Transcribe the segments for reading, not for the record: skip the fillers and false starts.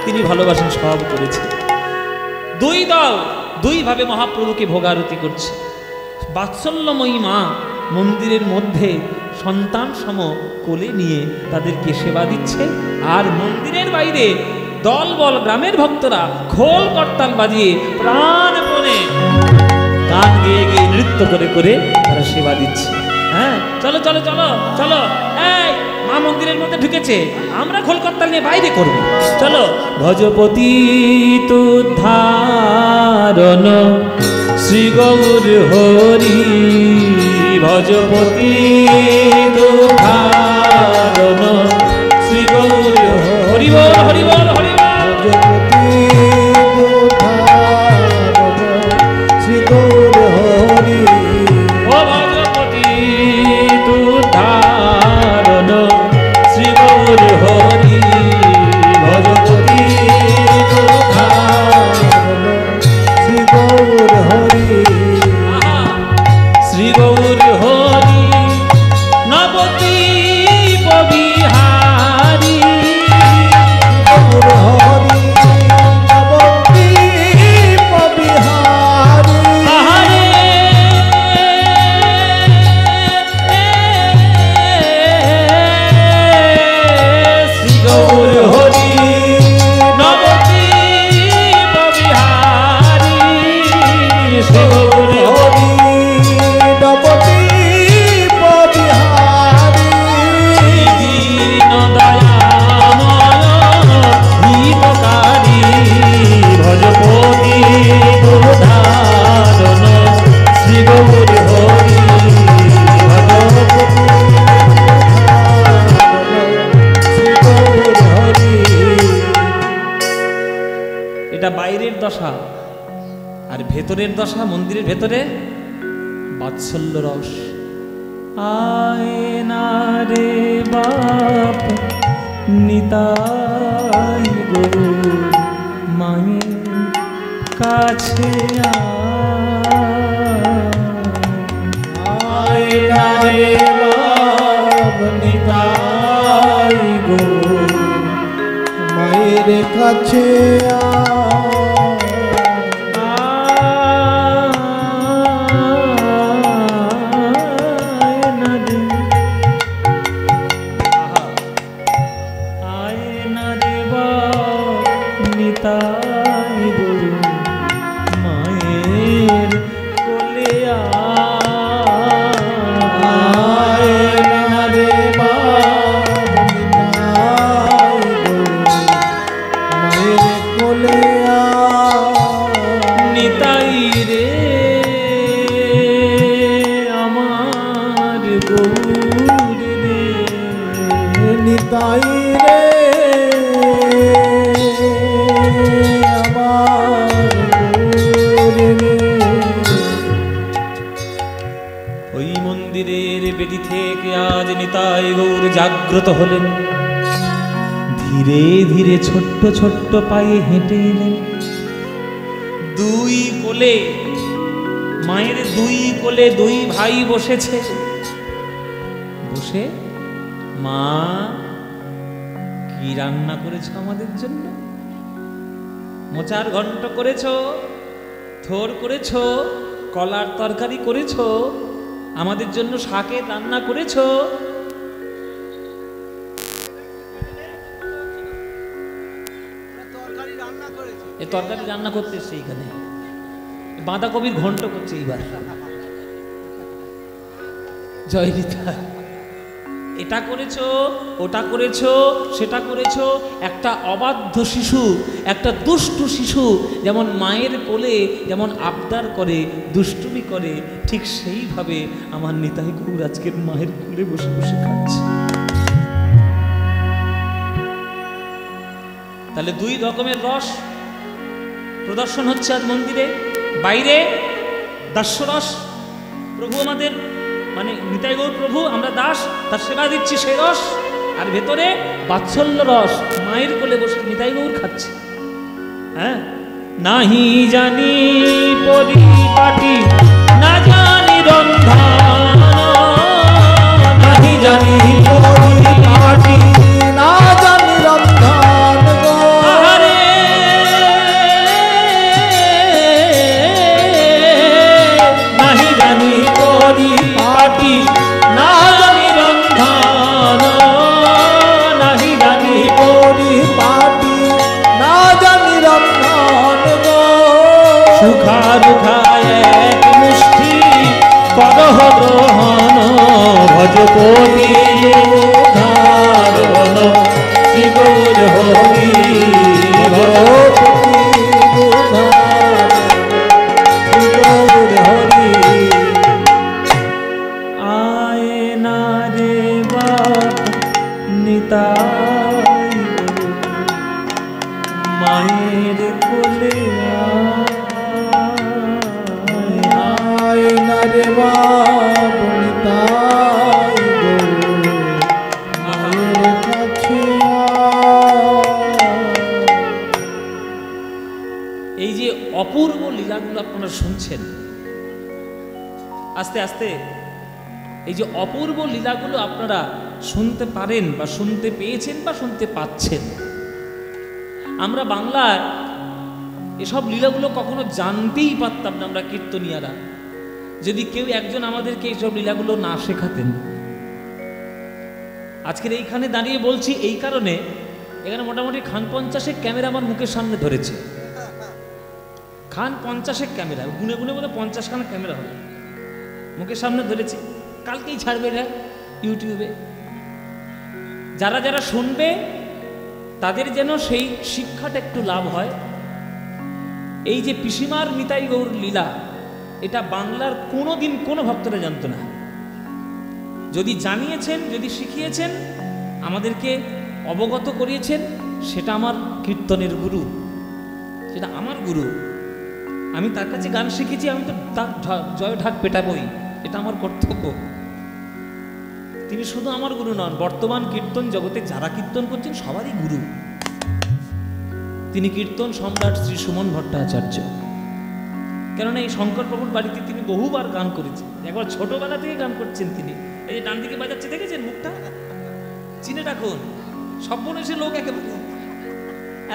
তিনি ভালোবাসেন সব করেছে। দুই দল দুই ভাবে মহাপ্রভুকে ভোগারতি করছে। বাৎসল্যময়ী মা মন্দিরের মধ্যে সন্তান সম কোলে নিয়ে তাদেরকে সেবা দিচ্ছে, আর মন্দিরের বাইরে দলবল গ্রামের ভক্তরা খোল করতাল বাজিয়ে প্রাণপণে গান গেয়ে গিয়ে নৃত্য করে করে তারা সেবা দিচ্ছে। হ্যাঁ, চলো চলো চলো চলো, এই মা মন্দিরের মধ্যে ঢুকেছে, আমরা খোল করতাল নিয়ে বাইরে করবো, চলো। ভজপতি তুদ্ধারণ শ্রী গৌর হরি, ভজপতি তুদ্ধারণ শ্রী গৌর হরি বল, হরি বল, হরি বল। শ্রী গৌর হরি, ও ভজপতি তুদ্ধারণ শ্রী গৌর হরি, ভজপতি তুদ্ধারণ শ্রী গৌর হরি, শ্রী গৌর হরি নবদ্বীপ বিহারী, গৌর হরি নবদ্বীপ বিহারী, আহারে শ্রী গৌর হরি নবদ্বীপ বিহারী, শ্রী গৌর হরি নবদ্বীপ বিহারী, দীন দয়াময় হিতকারী, ভজপতি তুদ্ধারণ শ্রী গৌর হরি, শ্রী গৌর হরি। এটা বাইরের দশা, আর ভেতরের দশা মন্দিরের ভেতরে বাৎসল্য রস। আয় না রে বাপ নিতাই গৌর মায়ের কাছে আয় না রে বাপ নিতাই গৌর মায়ের কাছে মায়ের কোলে নিতাই রে আমার গৌর রে, নিতাই রে আমার গৌর রে। ওই মন্দিরের বেদি থেকে আজ নিতাই গৌর জাগ্রত হলেন। ধীরে ধীরে ছোট্ট ছোট্ট পায়ে হেঁটে এলেন। দুই কোলে মায়ের দুই কোলে দুই ভাই বসেছে। বসে মা কি রান্না করেছো আমাদের জন্য? মোচার ঘন্ট করেছো, থোর করেছো, কলার তরকারি করেছো, আমাদের জন্য শাকের রান্না করেছো। এই তরকারি রান্না করতে এসছে এইখানে, বাঁধাকপির ঘন্ট করছে এইবার। জয় নিতাই। এটা করেছো, ওটা করেছো, সেটা করেছো। একটা অবাধ্য শিশু, একটা দুষ্টু শিশু যেমন মায়ের কোলে যেমন আবদার করে, দুষ্টুমি করে, ঠিক সেইভাবে আমার নিতাই গৌর আজকের মায়ের কোলে বসে বসে খাচ্ছে। তাহলে দুই রকমের রস প্রদর্শন হচ্ছে আজ মন্দিরে। বাইরে দাস্যরস, প্রভু আমাদের মানে নিতাই গৌর প্রভু, আমরা দাস, তার সেবা দিচ্ছি সেই রস। আর ভেতরে বাৎসল্য রস, মায়ের কোলে বসে নিতাই গৌর খাচ্ছে। হ্যাঁ, নাহি জানি পরিপাটি, না জানি রন্ধন, নাহি জানি পরিপাটি, না জানি রন্ধন গো, আহারে সুখারুখায় এক মুষ্টি করহ গ্রহণ ভজপতি ধারণ শ্রী গৌর হরি আয় না রে বাপ নিতাই মায়ের কোলে আয় না রে বাপ নিতাই গো মায়ের কাছে এই যে অপূর্ব লীলাগুলো আপনারা শুনছেন, আস্তে আস্তে এই যে অপূর্ব লীলাগুলো আপনারা শুনতে পারেন বা শুনতে পেয়েছেন বা শুনতে পাচ্ছেন। আমরা বাংলায় এসব লীলাগুলো কখনো জানতেই পারতাম না আমরা কীর্তনিয়ারা, যদি কেউ একজন আমাদেরকে এইসব লীলাগুলো না শেখাতেন। আজকের এইখানে দাঁড়িয়ে বলছি এই কারণে, এখানে মোটামুটি খান 50 ক্যামেরা আমার মুখের সামনে ধরেছে। খান 50 ক্যামেরা গুনে গুনে বলে 50 খানা ক্যামেরা হবে মুখের সামনে ধরেছে। কালকেই ছাড়বে এটা ইউটিউবে। যারা যারা শুনবে তাদের যেন সেই শিক্ষাটা একটু লাভ হয়। এই যে পিসিমার নিতাই গৌর লীলা, এটা বাংলার কোনো দিন কোনো ভক্তরা জানতো না। যদি জানিয়েছেন, যদি শিখিয়েছেন, আমাদেরকে অবগত করিয়েছেন, সেটা আমার কীর্তনের গুরু, সেটা আমার গুরু। আমি তার কাছে গান শিখেছি, আমি তো তার জয় ঢাক পেটাবই, এটা আমার কর্তব্য। তিনি শুধু আমার গুরু নন, বর্তমান কীর্তন জগতে যারা কীর্তন করছেন সবারই গুরু। তিনি কীর্তন সম্রাট শ্রী সুমন ভট্টাচার্য। কেননা এই শঙ্কর প্রভুর বাড়িতে তিনি বহুবার গান করেছেন, একবার ছোটবেলা থেকে গান করছেন তিনি। এই যে ডান দিকে বাজাচ্ছে দেখেছেন মুখটা, চিনে রাখুন। সর্বনাশী লোক একেবারে,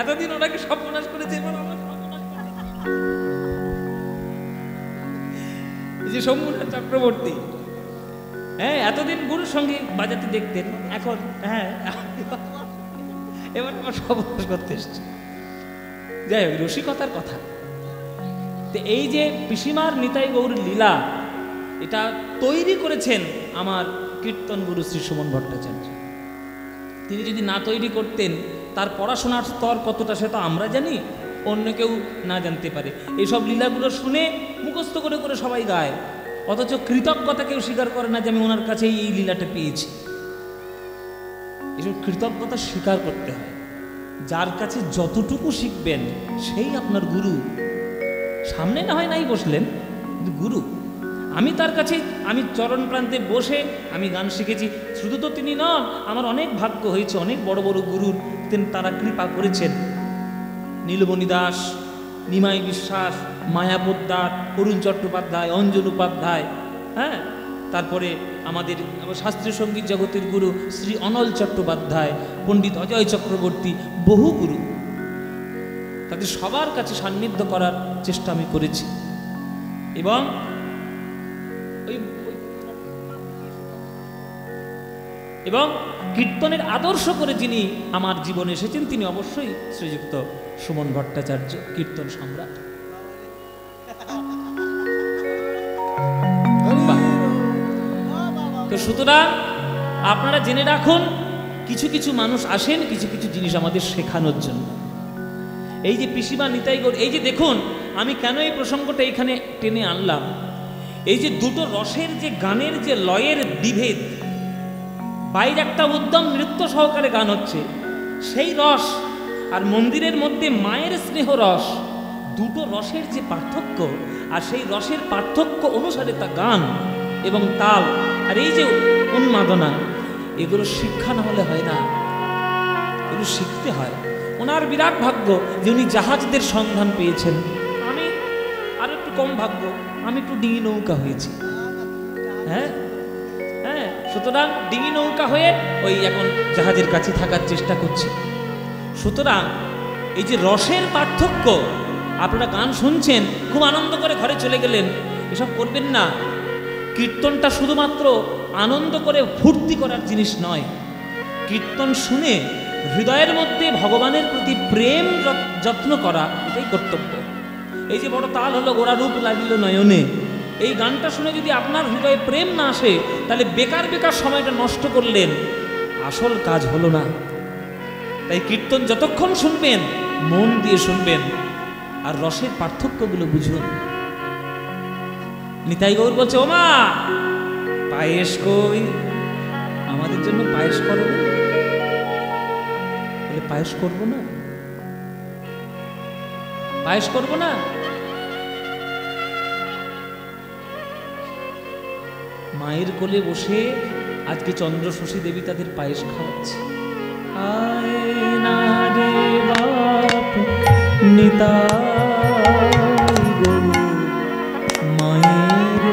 এতদিন ওনাকে সর্বনাশ করেছে, এবার আমরা সর্বনাশ করব। এই যে শম্ভুনাথ চক্রবর্তী, হ্যাঁ এতদিন গুরুর সঙ্গে বাজাতে দেখতেন, এখন হ্যাঁ এবার আমার সর্বনাশ করতে এসছে। যাই হোক, রসিকতার কথা। তো এই যে পিসিমার নিতাই গৌর লীলা, এটা তৈরি করেছেন আমার কীর্তন গুরু শ্রী সুমন ভট্টাচার্য। তিনি যদি না তৈরি করতেন, তার পড়াশোনার স্তর কতটা সেটা আমরা জানি, অন্য কেউ না জানতে পারে। এইসব লীলাগুলো শুনে মুখস্থ করে করে সবাই গায়, অথচ কৃতজ্ঞতা কেউ স্বীকার করে না যে আমি ওনার কাছে এই লীলাটা পেয়েছি। এসব কৃতজ্ঞতা স্বীকার করতে হয়। যার কাছে যতটুকু শিখবেন সেই আপনার গুরু। সামনে না হয় নাই বসলেন, কিন্তু গুরু। আমি তার কাছে, আমি চরণ প্রান্তে বসে আমি গান শিখেছি। শুধু তো তিনি নন, আমার অনেক ভাগ্য হয়েছে, অনেক বড় বড় গুরুর তারা কৃপা করেছেন। নীলমণি দাস, নিমাই বিশ্বাস, মায়া পোদ্দার, অরুণ চট্টোপাধ্যায়, অঞ্জন উপাধ্যায়, হ্যাঁ, তারপরে আমাদের শাস্ত্রীয় সঙ্গীত জগতের গুরু শ্রী অনল চট্টোপাধ্যায়, পণ্ডিত অজয় চক্রবর্তী, বহু গুরু। তাদের সবার কাছে সান্নিধ্য করার চেষ্টা আমি করেছি। এবং কীর্তনের আদর্শ করে যিনি আমার জীবনে এসেছেন, তিনি অবশ্যই শ্রীযুক্ত সুমন ভট্টাচার্য, কীর্তন সম্রাট। তো সুতরাং আপনারা জেনে রাখুন, কিছু কিছু মানুষ আসেন কিছু কিছু জিনিস আমাদের শেখানোর জন্য। এই যে পিসিমা নিতাই গৌর, এই যে দেখুন, আমি কেন এই প্রসঙ্গটা এখানে টেনে আনলাম, এই যে দুটো রসের যে গানের যে লয়ের বিভেদ, বাইরে একটা উদ্যম নৃত্য সহকারে গান হচ্ছে, সেই রস আর মন্দিরের মধ্যে মায়ের স্নেহ রস, দুটো রসের যে পার্থক্য, আর সেই রসের পার্থক্য অনুসারে তা গান এবং তাল, আর এই যে উন্মাদনা, এগুলো শিক্ষা না হলে হয় না, এগুলো শিখতে হয়। ওনার বিরাট ভাগ্য যে উনি জাহাজদের সন্ধান পেয়েছেন। আমি আর একটু কম ভাগ্য, আমি একটু ডিঙি নৌকা হয়েছি। হ্যাঁ হ্যাঁ, সুতরাং ডিঙি নৌকা হয়ে ওই এখন জাহাজের কাছে থাকার চেষ্টা করছি। সুতরাং এই যে রসের পার্থক্য, আপনারা গান শুনছেন, খুব আনন্দ করে ঘরে চলে গেলেন, এসব করবেন না। কীর্তনটা শুধুমাত্র আনন্দ করে ফুর্তি করার জিনিস নয়। কীর্তন শুনে হৃদয়ের মধ্যে ভগবানের প্রতি প্রেম যত্ন করা, এটাই কর্তব্য। এই যে বড় তাল হলো গোড়া রূপ লাগিল নয়নে, এই গানটা শুনে যদি আপনার হৃদয়ে প্রেম না আসে, তাহলে বেকার বেকার সময়টা নষ্ট করলেন, আসল কাজ হলো না। তাই কীর্তন যতক্ষণ শুনবেন মন দিয়ে শুনবেন, আর রসের পার্থক্যগুলো বুঝুন। নিতাই গৌর বলছে, ও মা পায়েস কই, আমাদের জন্য পায়েস করো না। বলে পায়েস করবো না, পায়েস করবো না। মায়ের কোলে বসে আজকে চন্দ্রশশী দেবী তাদের পায়েস খাওয়াচ্ছে। আয় না রে বাপ নিতাই গৌর, মায়ের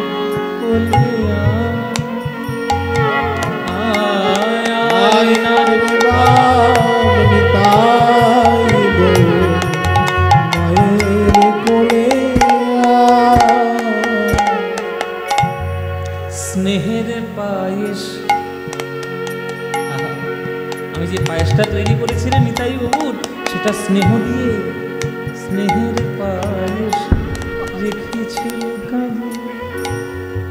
কোলে আয় না রে বাপ নিতাই গৌর, মায়ের কোলে স্নেহের পায়েস। আমি যে পায়েসটা তৈরি করেছিলাম নিতাই বাবুর, সেটা স্নেহ দিয়ে, স্নেহের পায়েস রেখেছিল কাঁধে,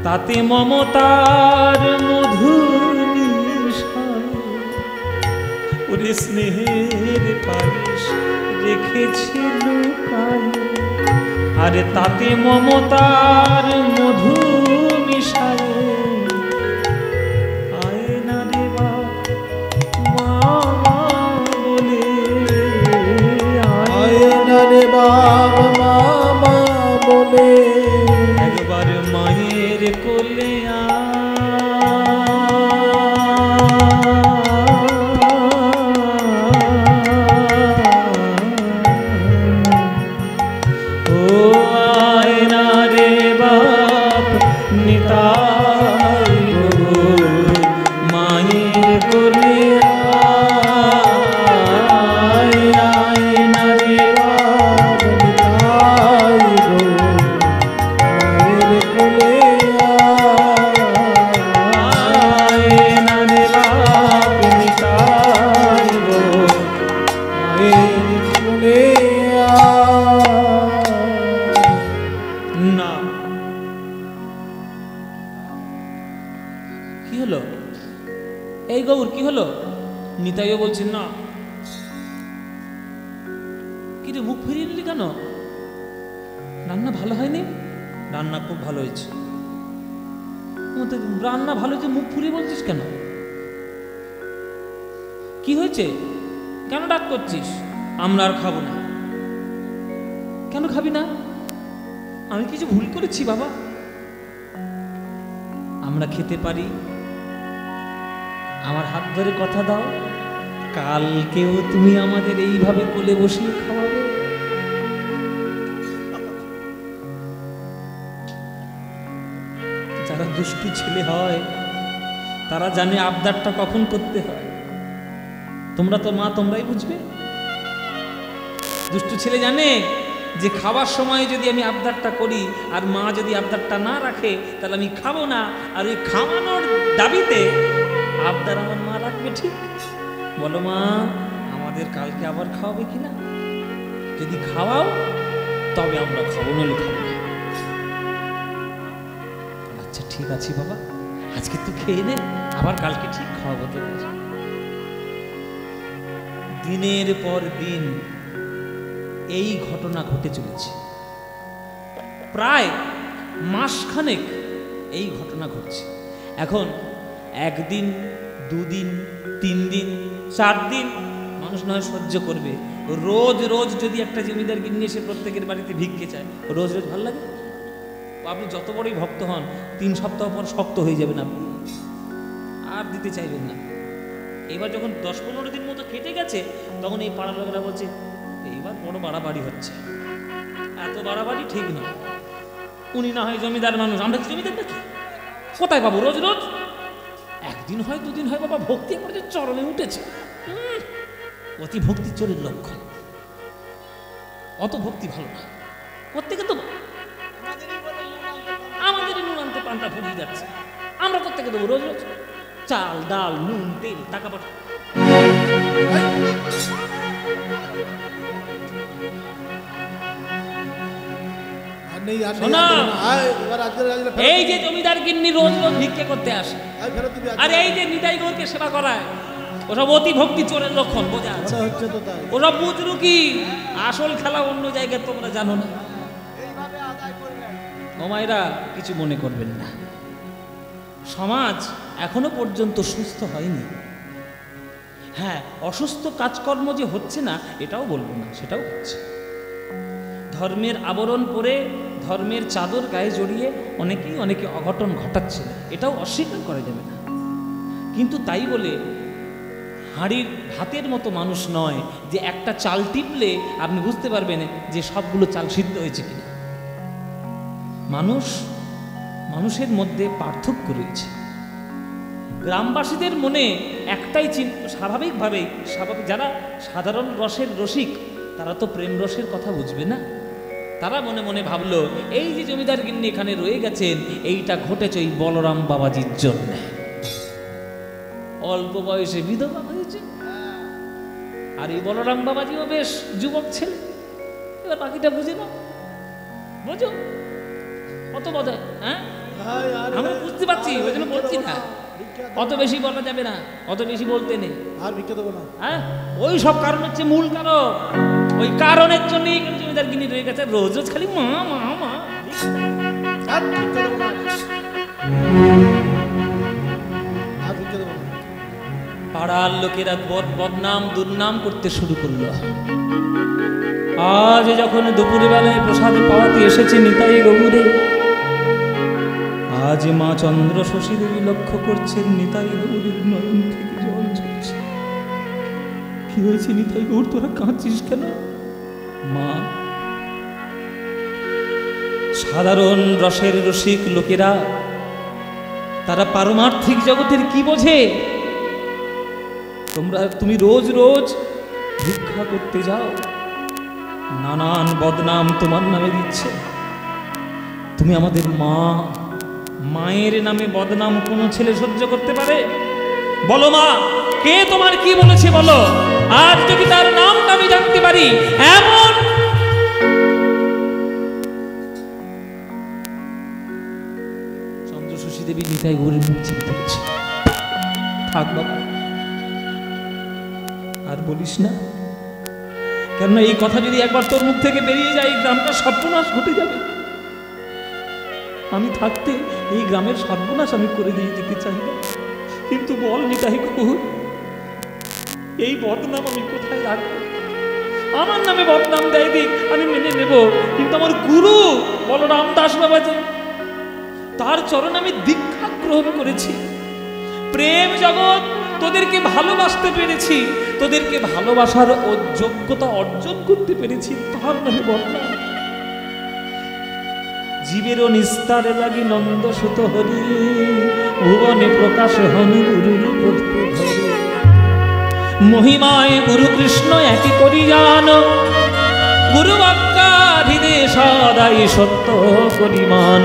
তাতে মমতার মধুর মিশায়। ওরে স্নেহের পায়েস রেখেছিল কাঁধে, আরে তাতে মমতার মধু মিশায়। আয় না রে বাপ মামা বলে, আয় না রে বাপ মামা বলে, একবার মায়ের কোলে ও আয় না রে বাপ নিতাই গৌর, মায়ের কোলে আয়। আয় না রে বাপ নিতাই গৌর, মায়ের কোলে আয় না রে বাপ নিতাই গৌর, মায়ের কোলে না। কি হলো এই গৌর, কি হলো? নিতাইও বলছেন না। কি রে মুখ ফিরিয়ে নিলি কেন? রান্না ভালো হয়নি? রান্না খুব ভালো হয়েছে। রান্না ভালো হয়েছে, মুখ ফুরিয়ে বলছিস কেন? কি হয়েছে? কেন ডাক করছিস? আমরা আর খাবো না। কেন খাবি না? আমি কিছু ভুল করেছি বাবা? আমরা খেতে পারি, আমার হাত ধরে কথা দাও, কালকেও তুমি আমাদের এইভাবে কোলে বসিয়ে খাওয়াবে। যারা দুষ্টু ছেলে হয় তারা জানে আবদারটা কখন করতে হয়। তোমরা তো মা, তোমরাই বুঝবে। দুষ্টু ছেলে জানে যে খাবার সময় যদি আমি আবদারটা করি আর মা যদি আবদারটা না রাখে, তাহলে আমি খাবো না, আর ওই খাওয়ানোর দাবিতে আবদার আমার মা রাখবে। ঠিক বলো মা, আমাদের কালকে আবার খাওয়াবে কিনা? যদি খাওয়াও তবে আমরা খাবো, নইলে খাবো না। আচ্ছা ঠিক আছে বাবা, আজকে তো খেয়ে নে, আবার কালকে ঠিক খাওয়াবো তোদের। দিনের পর দিন এই ঘটনা ঘটে চলেছে। প্রায় মাসখানেক এই ঘটনা ঘটছে। এখন একদিন, দুদিন, 3 দিন, 4 দিন মানুষ নয় সহ্য করবে। রোজ রোজ যদি একটা জমিদার গিন্নি এসে প্রত্যেকের বাড়িতে ভিক্ষে চায়, রোজ রোজ ভালো লাগে? আপনি যত বড়ই ভক্ত হন, 3 সপ্তাহ পর শক্ত হয়ে যাবেন, আপনি আর দিতে চাইবেন না। এবার যখন 10-15 দিন মতো কেটে গেছে, তখন এই পাড়ার লোকেরা বলছে এইবার বড় বাড়াবাড়ি হচ্ছে, এত বাড়াবাড়ি ঠিক না। উনি না হয় জমিদার মানুষ, আমরা কি জমিদার নাকি? কোথায় পাবো রোজ রোজ? একদিন হয়, 2 দিন হয়, বাবা ভক্তি করে চরমে উঠেছে। অতি ভক্তি চোরের লক্ষণ। অত ভক্তি ভালো না। প্রত্যেকে তো আমাদের নুন আনতে পান্তা ফুরিয়ে যাচ্ছে, আমরা প্রত্যেকে দেবো রোজ রোজ চাল, ডাল, নুন, তেল, টাকা পয়সা। নেই আর শোনো, এবার আজকের এই যে জমিদার গিন্নি রোজ রোজ ভিক্ষে করতে আসে, আর এই যে নিতাই গৌরকে সেবা করায়, ওসব অতি ভক্তি চোরের লক্ষণ বোঝা আছে। হচ্ছে তো তাই। ওসব বুঝলু কি আসল খেলা অন্য জায়গায় তোমরা জানো না। ওমাইরা কিছু মনে করবেন না, সমাজ এখনো পর্যন্ত সুস্থ হয়নি। হ্যাঁ, অসুস্থ কাজকর্ম যে হচ্ছে না এটাও বলবো না, সেটাও হচ্ছে। ধর্মের আবরণ পরে, ধর্মের চাদর গায়ে জড়িয়ে অনেকে অঘটন ঘটাচ্ছে, এটাও অস্বীকার করা যাবে না। কিন্তু তাই বলে হাঁড়ির ভাতের মতো মানুষ নয় যে একটা চাল টিপলে আপনি বুঝতে পারবেন যে সবগুলো চাল সিদ্ধ হয়েছে কিনা। মানুষের মধ্যে পার্থক্য রয়েছে। গ্রামবাসীদের মনে একটাই স্বাভাবিক যারা সাধারণ রসের রসিক তারা তো প্রেম রসের কথা বুঝবে না। তারা মনে মনে ভাবলো এই যে জমিদার গিন্নি এখানে রয়ে গেছেন, এইটা ঘটেছে ওই বলরাম বাবাজির জন্য। অল্প বয়সে বিধবা হয়েছে, আর এই বলরাম বাবাজিও বেশ যুবক ছেলে। এবার বাকিটা বুঝে না, বুঝো কত বোধ হয়। হ্যাঁ, আমরা বুঝতে পারছি, ওই জন্য বলছি না, অত বেশি বলা যাবে না, অত বেশি বলতে নেই। আর ভিক্ষা দেবো না। হ্যাঁ, ওই সব কারণ হচ্ছে মূল কারণ। ওই কারণের জন্যই জমিদার গিনি রয়ে গেছে রোজ রোজ খালি মা মা মা। আর ভিক্ষা দেবো না, আর ভিক্ষা দেবো না। পাড়ার লোকেরা বদনাম দুর্নাম করতে শুরু করলো। আজ যখন দুপুরবেলায় প্রসাদ পাওয়াতে এসেছে নিতাই গৌরে, আজ মা চন্দ্র শশী দেবী লক্ষ্য করছেন নিতাই গৌরের নয়ন থেকে জল ঝরছে। কি হয়েছে নিতাই গৌর, তোরা কাঁদছিস কেন? মা, সাধারণ রসের রসিক লোকেরা তারা পারমার্থিক জগতের কি বোঝে? তুমি রোজ রোজ ভিক্ষা করতে যাও, নানান বদনাম তোমার নামে দিচ্ছে। তুমি আমাদের মা, মায়ের নামে বদনাম কোন ছেলে সহ্য করতে পারে? বলো মা, কে তোমার কি বলেছে বলো। আজ যদি তার নামটা আমি জানতে পারি, এমন চন্দ্র শশী দেবী নিতাই গৌরের মুখ চিনতে পেরেছে। থাক বাবা, আর বলিস না, কেননা এই কথা যদি একবার তোর মুখ থেকে বেরিয়ে যায়, এই গ্রামটা সর্বনাশ ঘটে যাবে। আমি থাকতে এই গ্রামের সর্বনাশ আমি করে দিয়ে যেতে চাই না। কিন্তু বল নিতাই গৌর, এই বদনাম আমি কোথায় রাখবো? আমার নামে বদনাম দেয় দিক, আমি মেনে নেব, কিন্তু আমার গুরু বলরাম দাস বাবাজি, তার চরণে আমি দীক্ষা গ্রহণ করেছি। প্রেম জগৎ তোদেরকে ভালোবাসতে পেরেছি, তোদেরকে ভালোবাসার যোগ্যতা অর্জন করতে পেরেছি, তার নামে বদনাম। জীবেরও নিস্তারে লাগি নন্দ সুত হরি, ভুবনে প্রকাশ হনু গুরুর ধরে। মহিমায় গুরু কৃষ্ণ একই করি জান, গুরু বাক্যা হৃদে সদাই সত্য করি মান।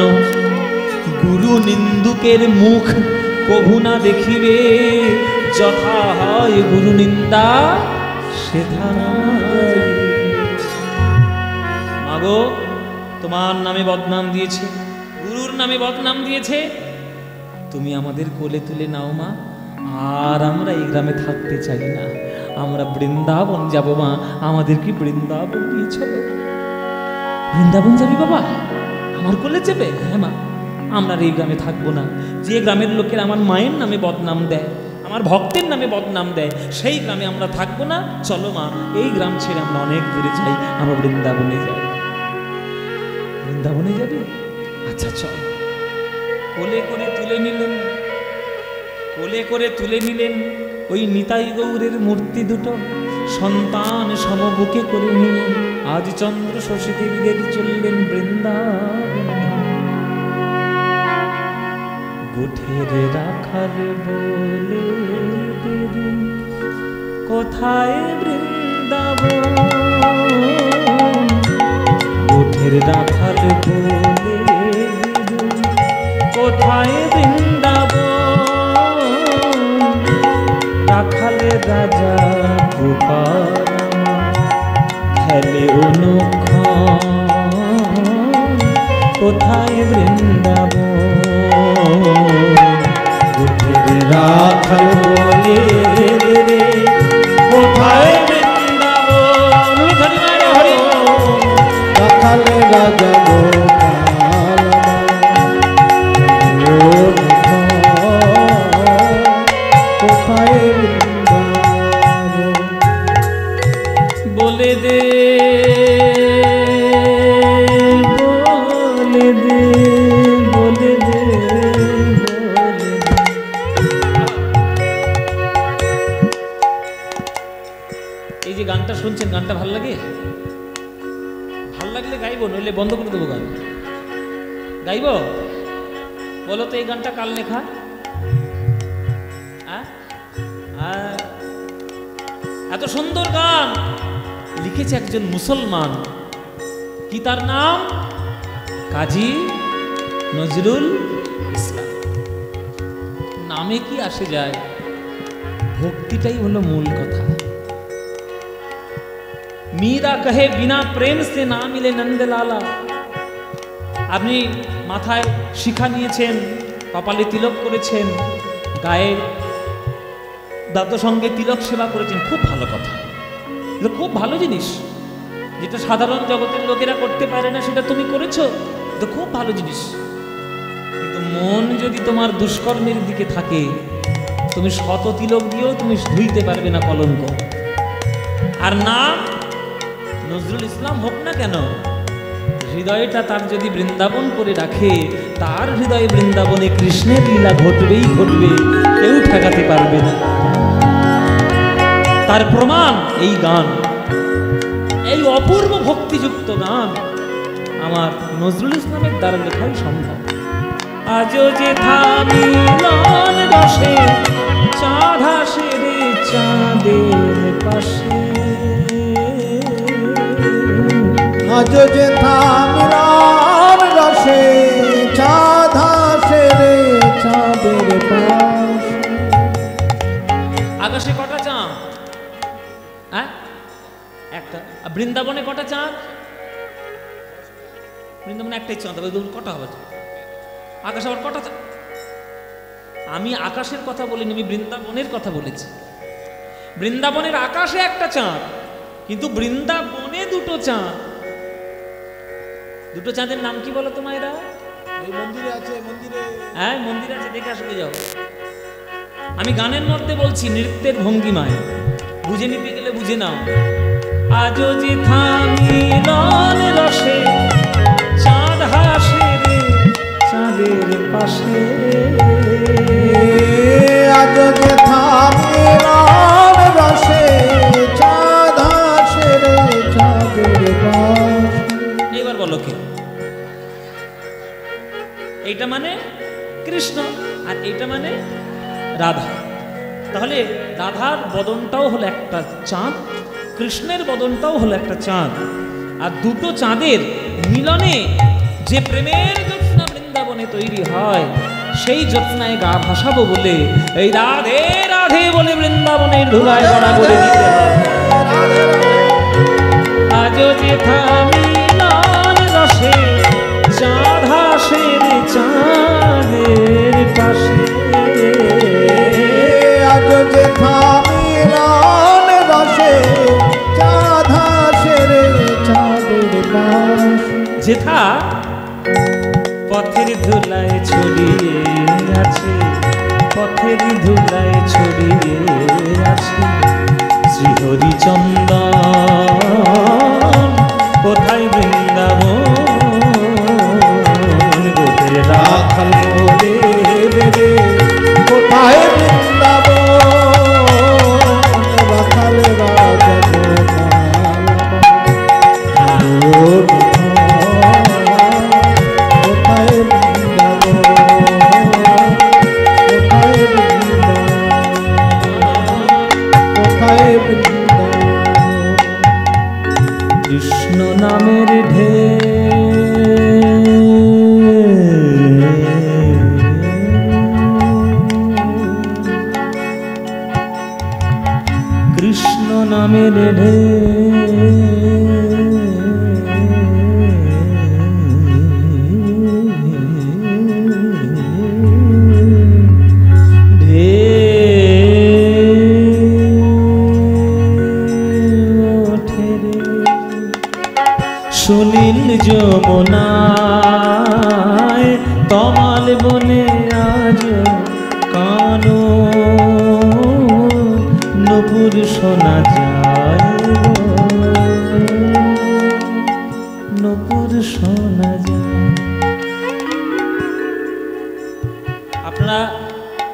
গুরু নিন্দুকের মুখ কভু না দেখিবে, যথা হয় গুরু নিন্দা সেথা নাই। মাগো, তোমার নামে বদনাম দিয়েছে, গুরুর নামে বদনাম দিয়েছে, তুমি আমাদের কোলে তুলে নাও মা। আর আমরা এই গ্রামে থাকতে চাই না, আমরা বৃন্দাবন যাব মা, আমাদেরকে বৃন্দাবন নিয়ে চলো। বৃন্দাবন যাবি বাবা? আমার কোলে চেপে? হ্যাঁ মা, আমরা এই গ্রামে থাকবো না। যে গ্রামের লোকের আমার মায়ের নামে বদনাম দেয়, আমার ভক্তের নামে বদনাম দেয়, সেই গ্রামে আমরা থাকবো না। চলো মা, এই গ্রাম ছেড়ে আমরা অনেক দূরে যাই, আমরা বৃন্দাবনে যাই। বৃন্দাবনে যাবে? আচ্ছা চল। কোলে করে তুলে নিলেন, কোলে করে তুলে নিলেন ওই নিতাই গৌরের মূর্তি দুটো, সন্তান সমবুকে করে নিয়ে আজ চন্দ্র শশী দেবীদের চললেন বৃন্দাবন। গোঠের রাখাল বলে দিলেন, কোথায় বৃন্দাবন? গোঠের রাখাল বলে দিলেন, কোথায় বৃন্দাবন? রাখালে রাজা গোপাল খেলে অনুক্ষণ, কোথায় বৃন্দাবন, রাখাল বলে রে কোথায় বৃন্দাবন। রাখাল রাজা গোপাল কোথায় বৃন্দাবন। বলে দে বলে দে বলে দে বলে দে। এই যে গানটা শুনছেন, গানটা ভাল লাগে? ভাল লাগলে গাইবো, নইলে বন্ধ করে দেবো গান। গাইব? বলো তো এই গানটা কাল লেখা? এত সুন্দর গান লিখেছে একজন মুসলমান। কি তার নাম? কাজী নজরুল ইসলাম। নামে কি আসে যায়, ভক্তিটাই হলো মূল কথা। मीरा कहे बिना प्रेम से ना मिले नंदलाला। আপনি মাথায় শিখা নিয়েছেন, কপালে তিলক করেছেন, গায়ে দাঁত সঙ্গে তিলক সেবা করেছেন, খুব ভালো কথা, এটা খুব ভালো জিনিস। যেটা সাধারণ জগতের লোকেরা করতে পারে না সেটা তুমি করেছো, এটা খুব ভালো জিনিস। কিন্তু মন যদি তোমার দুষ্কর্মের দিকে থাকে, তুমি শত তিলক দিয়েও তুমি ধুইতে পারবে না কলঙ্ক। আর নাম নজরুল ইসলাম হোক না কেন, হৃদয়টা তার যদি বৃন্দাবন করে রাখে, তার হৃদয়ে বৃন্দাবনে কৃষ্ণের লীলা ঘটবেই ঘটবে, কেউ ঠেকাতে পারবে না। তার প্রমাণ এই গান, এই অপূর্ব ভক্তিযুক্ত গান আমার নজরুল ইসলামের দ্বারা লেখাই সম্ভব। আজও যে থামিলন রসে চাঁদ আসে রে চাঁদের পাশে, আজ যে থামিলন রসে চাঁদ আসে রে চাঁদের পাশে। আকাশে কটা চাঁদ? হ্যাঁ, একটা। বৃন্দাবনে কটা চাঁদ? বৃন্দাবনে একটাই চাঁদ হবে, কটা হবে? আকাশে আবার কটা চাঁদ? আমি আকাশের কথা বলিনি, আমি বৃন্দাবনের কথা বলেছি। বৃন্দাবনের আকাশে একটা চাঁদ, কিন্তু বৃন্দাবনে দুটো চাঁদ। দুটো চাঁদের নাম কি বলো তো মায়েরা? ওই মন্দিরে আছে, মন্দিরে। হ্যাঁ, মন্দির আছে, দেখে আসলে যাও। আমি গানের মধ্যে বলছি, নৃত্যের ভঙ্গিমায় বুঝে নিতে গেলে বুঝে নাও। আজও যে থামিলন রসে চাঁদ হাসে রে চাঁদের পাশে, আজও যে থামিলন রসে চাঁদ আসে রে চাঁদের পাশে। এইবার বলো কি? এইটা মানে কৃষ্ণ, আর এইটা মানে রাধা। তাহলে রাধার বদনটাও হলো একটা চাঁদ, কৃষ্ণের বদনটাও হলো একটা চাঁদ। আর দুটো চাঁদের মিলনে যে প্রেমের জ্যোৎস্না বৃন্দাবনে তৈরি হয়, সেই জ্যোৎস্নায় গা ভাসাবো বলে এই রাধে রাধে বলে বৃন্দাবনের ধুলায় গড়া করে দিতে হয়। আজও যে থামিলন রসে চাঁদ হাসে রে চাঁদের পাশে, আজও যে থামিলন রসে চাঁদ আসে রে চাঁদের পাশে। যেথা পথের ধুলায় ছড়িয়ে আছে, পথের ধুলায় ছড়িয়ে আছে শ্রীহরিচন্দন, কোথায় বৃন্দাবন, গোদের রাখাল বলে রে কোথায় বৃন্দাবন, রাখাল রাজা গোপাল কোথায় বৃন্দাবন, কোথায় বৃন্দাবন, কোথায় বৃন্দাবন। কৃষ্ণ নামের ঢেউ কৃষ্ণ নামের ঢেউ সুনীল যমুনায় তমাল বনে আজ কানো নূপুর শোনা যায়, নূপুর শোনা যায়। আপনারা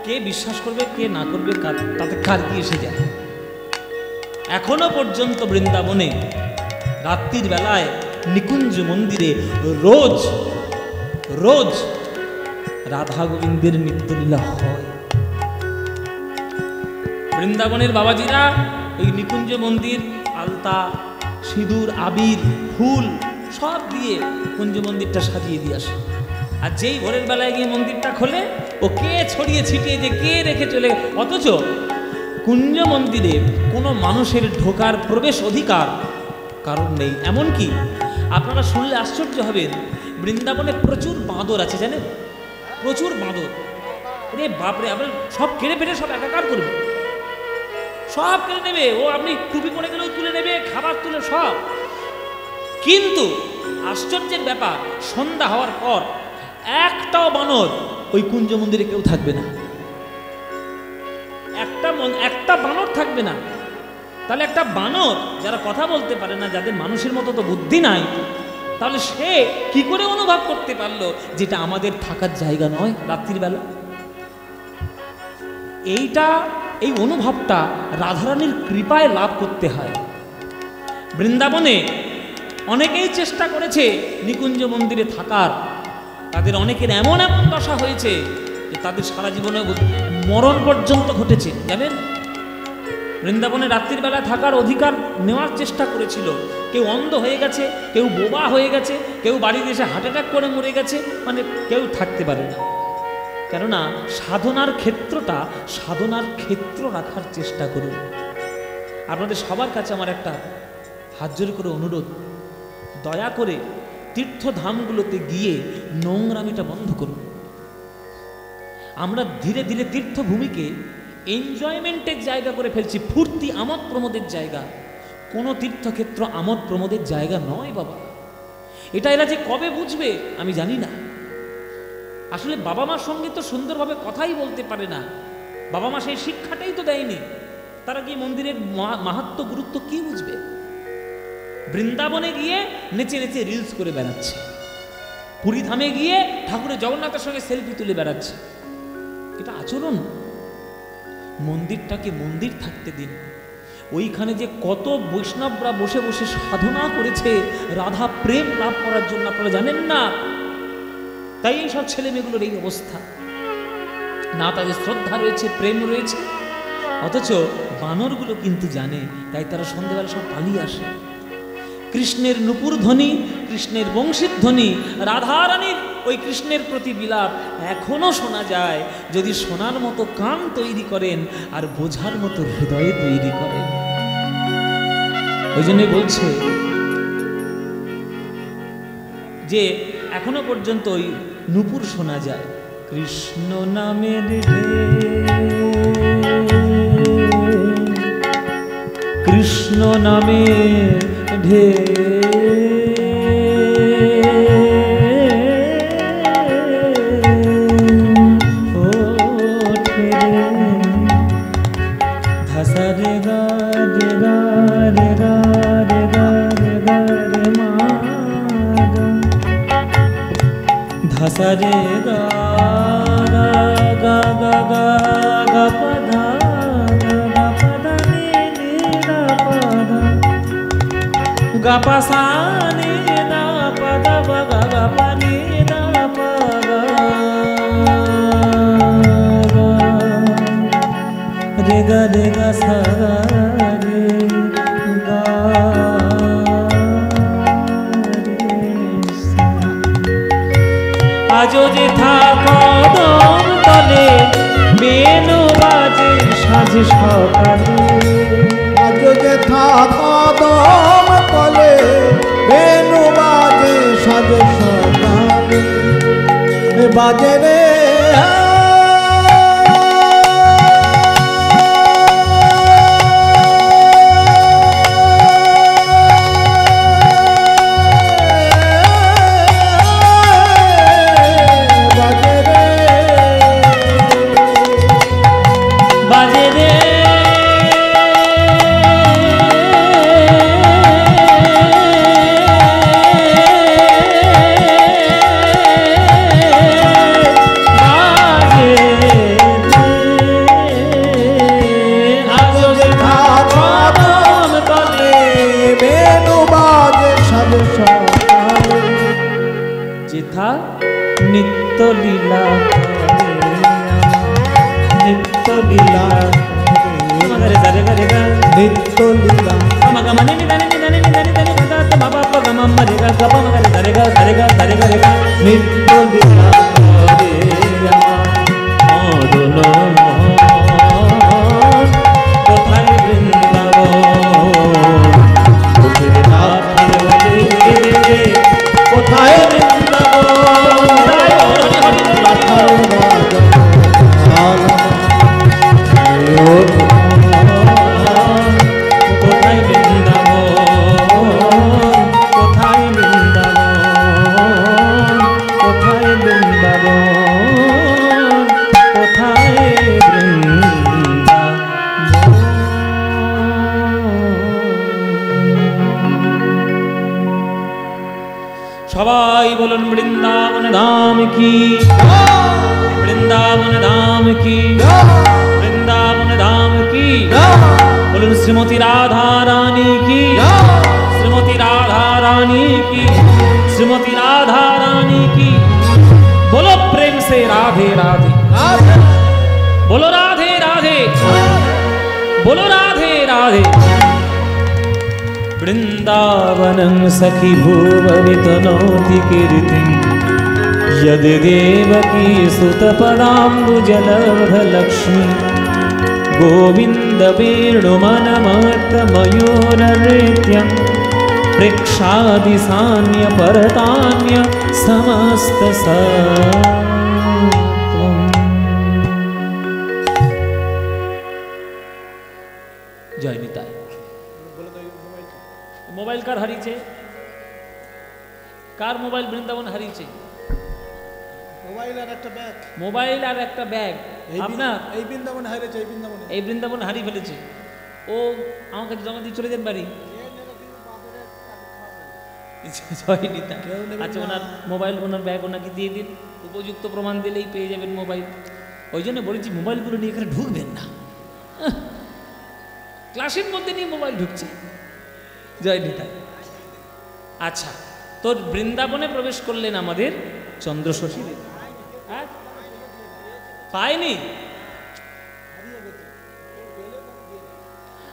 কে বিশ্বাস করবে কে না করবে তাতে কার কি এসে যায়। এখনো পর্যন্ত বৃন্দাবনে রাত্রির বেলায় নিকুঞ্জ মন্দিরে রোজ রোজ রাধা গোবিন্দের নিত্যলীলা হয়। বৃন্দাবনের বাবাজিরা ওই নিকুঞ্জ মন্দির আলতা সিঁদুর আবির ফুল সব দিয়ে কুঞ্জ মন্দিরটা সাজিয়ে দিয়ে আসে। আর যেই ভোরের বেলায় গিয়ে মন্দিরটা খোলে ও কে ছড়িয়ে ছিটিয়ে যে কে রেখে চলে। অথচ কুঞ্জ মন্দিরে কোনো মানুষের ঢোকার প্রবেশ অধিকার কারণ নেই। এমনকি আপনারা শুনলে আশ্চর্য হবেন, বৃন্দাবনে প্রচুর বাঁদর আছে, জানেন? প্রচুর বাঁদর। রে বাপরে, আপনার সব কেড়ে ফেটে সব একাকার করবে, সব কেড়ে নেবে। ও আপনি টুপি পরে গেলেও তুলে নেবে, খাবার তুলে সব। কিন্তু আশ্চর্যের ব্যাপার, সন্ধ্যা হওয়ার পর একটাও বানর ওই কুঞ্জ মন্দিরে কেউ থাকবে না, একটা বানর থাকবে না। তাহলে একটা বানর যারা কথা বলতে পারে না, যাদের মানুষের মতো তো বুদ্ধি নাই, তাহলে সে কি করে অনুভব করতে পারলো যেটা আমাদের থাকার জায়গা নয় রাত্রির বেলা? এই অনুভবটা রাধারানীর কৃপায় লাভ করতে হয়। বৃন্দাবনে অনেকেই চেষ্টা করেছে নিকুঞ্জ মন্দিরে থাকার, তাদের অনেকের এমন এমন দশা হয়েছে যে তাদের সারা জীবনে মরণ পর্যন্ত ঘটেছে। জানেন, বৃন্দাবনে রাত্রির বেলা থাকার অধিকার নেওয়ার চেষ্টা করেছিল, কেউ অন্ধ হয়ে গেছে, কেউ বোবা হয়ে গেছে, কেউ বাড়িতে এসে হার্ট অ্যাটাক করে মরে গেছে, মানে কেউ থাকতে পারে না। কেননা সাধনার ক্ষেত্র রাখার চেষ্টা করুন। আপনাদের সবার কাছে আমার একটা হাত জোর করে অনুরোধ, দয়া করে তীর্থধামগুলোতে গিয়ে নোংরামিটা বন্ধ করুন। আমরা ধীরে ধীরে তীর্থভূমিকে এনজয়মেন্টের জায়গা করে ফেলছি, ফুর্তি আমোদ প্রমোদের জায়গা। কোনো তীর্থক্ষেত্র আমোদ প্রমোদের জায়গা নয় বাবা। এটা এরা যে কবে বুঝবে আমি জানি না। আসলে বাবা মার সঙ্গে তো সুন্দরভাবে কথাই বলতে পারে না, বাবা মা সেই শিক্ষাটাই তো দেয়নি, তারা কি মন্দিরের মাহাত্ম্য গুরুত্ব কি বুঝবে? বৃন্দাবনে গিয়ে নেচে নেচে রিলস করে বেড়াচ্ছে, পুরী ধামে গিয়ে ঠাকুরের জগন্নাথের সঙ্গে সেলফি তুলে বেড়াচ্ছে। এটা আচরণ? মন্দিরটাকে মন্দির থাকতে দিন। ওইখানে যে কত বৈষ্ণবরা বসে বসে সাধনা করেছে রাধা প্রেম লাভ করার জন্য, আপনারা জানেন না? তাই এই সব ছেলে মেয়েগুলোর এই অবস্থা, না তাদের শ্রদ্ধা রয়েছে, প্রেম রয়েছে। অথচ বানরগুলো কিন্তু জানে, তাই তারা সন্ধ্যেবেলা সব পালিয়ে আসে। কৃষ্ণের নূপুর ধ্বনি, কৃষ্ণের বংশীর ধ্বনি, রাধারানীর ওই কৃষ্ণের প্রতি বিলাপ এখনো শোনা যায়। যদি শোনার মতো কান তৈরি করেন আর বোঝার মতো হৃদয়ে তৈরি করেন। ওই জন্যই বলছে যে এখনো পর্যন্ত ওই নূপুর শোনা যায়। কৃষ্ণ নামের কৃষ্ণ নামের ধসরে গা রে গা রে গা রে গা রে গা রে মা ধসরে গা গা গা গা গা গা পধা গা পধা নি নি না পধা গা পাসা নি না পধা গা গা পানি না পধা রে গা সা রে গা আজো যে কদম তলে বেনু বাজে সাজ সকালে, আজো যে কদম তলে বেনু বাজে সাজ সকালে, বাজে রে কোথা নিত্য লীলা নিত্য লীলা মগরে জারে গরে গা নিত্য লীলা মগ মনে নিদানে নিদানে নিদানে নিদানে মগা তো বাবা পগ মম রে গা গপ মগরে জারে গা জারে গা জারে গরে গা নিত্য লীলা রে মদন মোহন কোথায় বৃন্দাবন কোথায় রাধার বলে কোথায় বৃন্দাবন রাধার কোথায় বৃন্দাবন কোথায় বৃন্দাবন কোথায় বৃন্দাবন কোথায় সবাই বলুন বৃন্দাবন ধাম কি বৃন্দাবন ধাম কি বৃন্দাবন ধাম কি বলুন শ্রীমতী রাধা রানী কি শ্রীমতী রাধা রানী কি श्रीमती राधा रानी की बोलो प्रेम से राधे राधे बोलो राधे राधे बोलो राधे राधे वृंदावनं सखी भुववितनोति कीर्तिं यद देवकी सुतपदाम्बुजलब्धलक्ष्मी गोविन्द वेणुमनमर्तमयूरनृत्यं प्रेक्षादिसान्य परतान्य समस्त जय निताई मोबाइल कार हारिয়েছে কার মোবাইল বৃন্দাবন হারিয়েছে মোবাইল আর একটা ব্যাগ আপনার এই বৃন্দাবন হারিয়েছে এই বৃন্দাবন হারিয়ে ফেলেছে ও আমাকে জমা দিয়ে চলে যান বাড়ি আচ্ছা ওনার মোবাইল ওনার ব্যাগ ওনাকে দিয়ে দিন উপযুক্ত প্রমাণ দিলেই পেয়ে যাবেন মোবাইল ওই জন্য বলেছি মোবাইলগুলো নিয়ে এখানে ঢুকবেন না ক্লাসের মধ্যে নিয়ে মোবাইল ঢুকছে জয় নিতাই আচ্ছা তোর বৃন্দাবনে প্রবেশ করলেন আমাদের চন্দ্রশশী দেবী পায়নি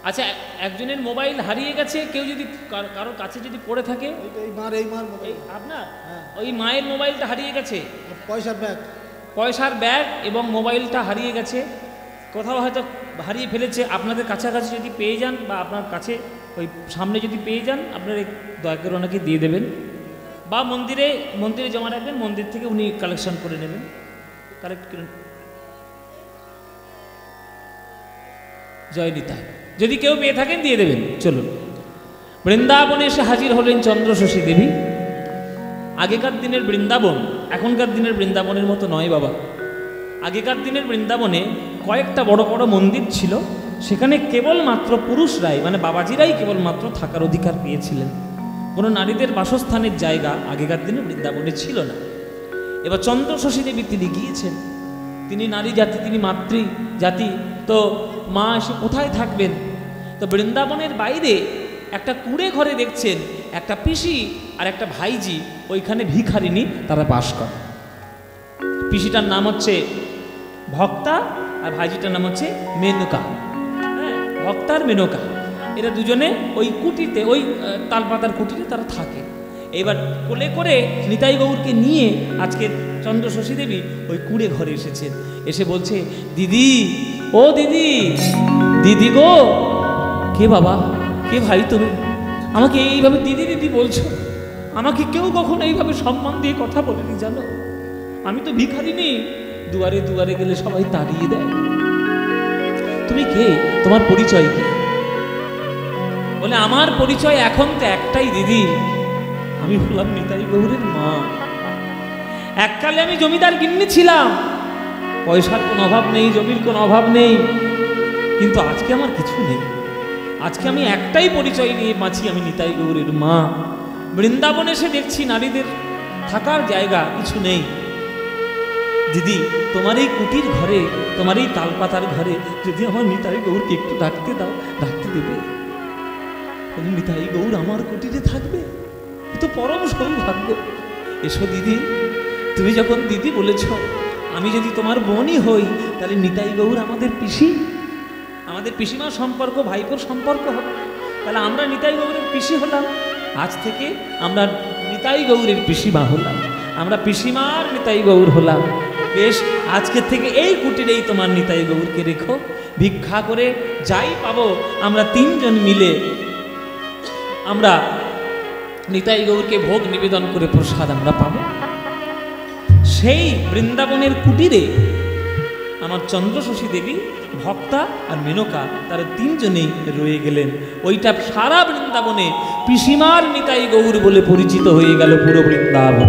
আচ্ছা একজনের মোবাইল হারিয়ে গেছে কেউ যদি কারোর কাছে যদি পড়ে থাকে আপনার ওই মায়ের মোবাইলটা হারিয়ে গেছে পয়সার ব্যাগ এবং মোবাইলটা হারিয়ে গেছে কোথাও হয়তো হারিয়ে ফেলেছে আপনাদের কাছাকাছি যদি পেয়ে যান বা আপনার কাছে ওই সামনে যদি পেয়ে যান আপনারা দয়া করে ওনাকে দিয়ে দেবেন বা মন্দিরে জমা রাখবেন মন্দির থেকে উনি কালেকশন করে নেবেন কালেক্ট করে জয় নিতাই যদি কেউ পেয়ে থাকেন দিয়ে দেবেন চলুন বৃন্দাবনে এসে হাজির হলেন চন্দ্রশশী দেবী আগেকার দিনের বৃন্দাবন এখনকার দিনের বৃন্দাবনের মতো নয় বাবা আগেকার দিনের বৃন্দাবনে কয়েকটা বড় বড় মন্দির ছিল সেখানে কেবলমাত্র পুরুষরাই মানে বাবাজিরাই কেবলমাত্র থাকার অধিকার পেয়েছিলেন কোনো নারীদের বাসস্থানের জায়গা আগেকার দিনে বৃন্দাবনে ছিল না এবার চন্দ্রশশী দেবী তিনি গিয়েছেন তিনি নারী জাতি তিনি মাতৃ জাতি তো মা এসে কোথায় থাকবেন তো বৃন্দাবনের বাইরে একটা কুঁড়ে ঘরে দেখছেন একটা পিসি আর একটা ভাইজি ওইখানে ভিখারিনী তারা বাস করে পিসিটার নাম হচ্ছে ভক্তা আর ভাইজিটার নাম হচ্ছে মেনকা হ্যাঁ ভক্তার মেনকা এরা দুজনে ওই কুটিতে ওই তালপাতার কুটিতে তারা থাকে এবার কোলে করে নিতাই গৌরকে নিয়ে আজকে চন্দ্রশশী দেবী ওই কুঁড়ে ঘরে এসেছেন এসে বলছে দিদি ও দিদি দিদি গো কে বাবা কে ভাই তুমি আমাকে এইভাবে দিদি দিদি বলছো আমাকে কেউ কখনো এইভাবে সম্মান দিয়ে কথা বলেনি জানো আমি তো ভিখারিনী দুয়ারে দুয়ারে গেলে সবাই তাড়িয়ে দেয় তুমি কে তোমার পরিচয় কি বলে আমার পরিচয় এখন তো একটাই দিদি আমি বললাম নিতাই গৌরের মা এককালে আমি জমিদার গিন্নি ছিলাম পয়সার কোনো অভাব নেই জমির কোনো অভাব নেই কিন্তু আজকে আমার কিছু নেই আজকে আমি একটাই পরিচয় নিয়ে বাঁচি আমি নিতাই গৌরের মা বৃন্দাবনে এসে দেখছি নারীদের থাকার জায়গা কিছু নেই দিদি তোমার এই কুটির ঘরে তোমার এই তালপাতার ঘরে যদি আমার নিতাই গৌরকে একটু ডাকতে দাও ডাকতে দেবে নিতাই গৌর আমার কুটিরে থাকবে এ তো পরম সৌভাগ্য এসো দিদি তুমি যখন দিদি বলেছ, আমি যদি তোমার বোনই হই, তাহলে নিতাই গৌর আমাদের পিসি, আমাদের পিসিমার সম্পর্ক ভাইপোর সম্পর্ক হবে, তাহলে আমরা নিতাই গৌরের পিসি হলাম। আজ থেকে আমরা নিতাই গৌরের পিসিমা হলাম, আমরা পিসিমার নিতাই গৌর হলাম। বেশ, আজকের থেকে এই কুটিরেই তোমার নিতাই গৌরকে রেখো, ভিক্ষা করে যাই পাবো আমরা তিনজন মিলে আমরা নিতাই গৌরকে ভোগ নিবেদন করে প্রসাদ আমরা পাবো। সেই বৃন্দাবনের কুটিরে আমার চন্দ্রশশী দেবী, ভক্তা আর মেনকা, তারা তিনজনেই রয়ে গেলেন। ওইটা সারা বৃন্দাবনে পিসিমার নিতাই গৌর বলে পরিচিত হয়ে গেল পুরো বৃন্দাবন।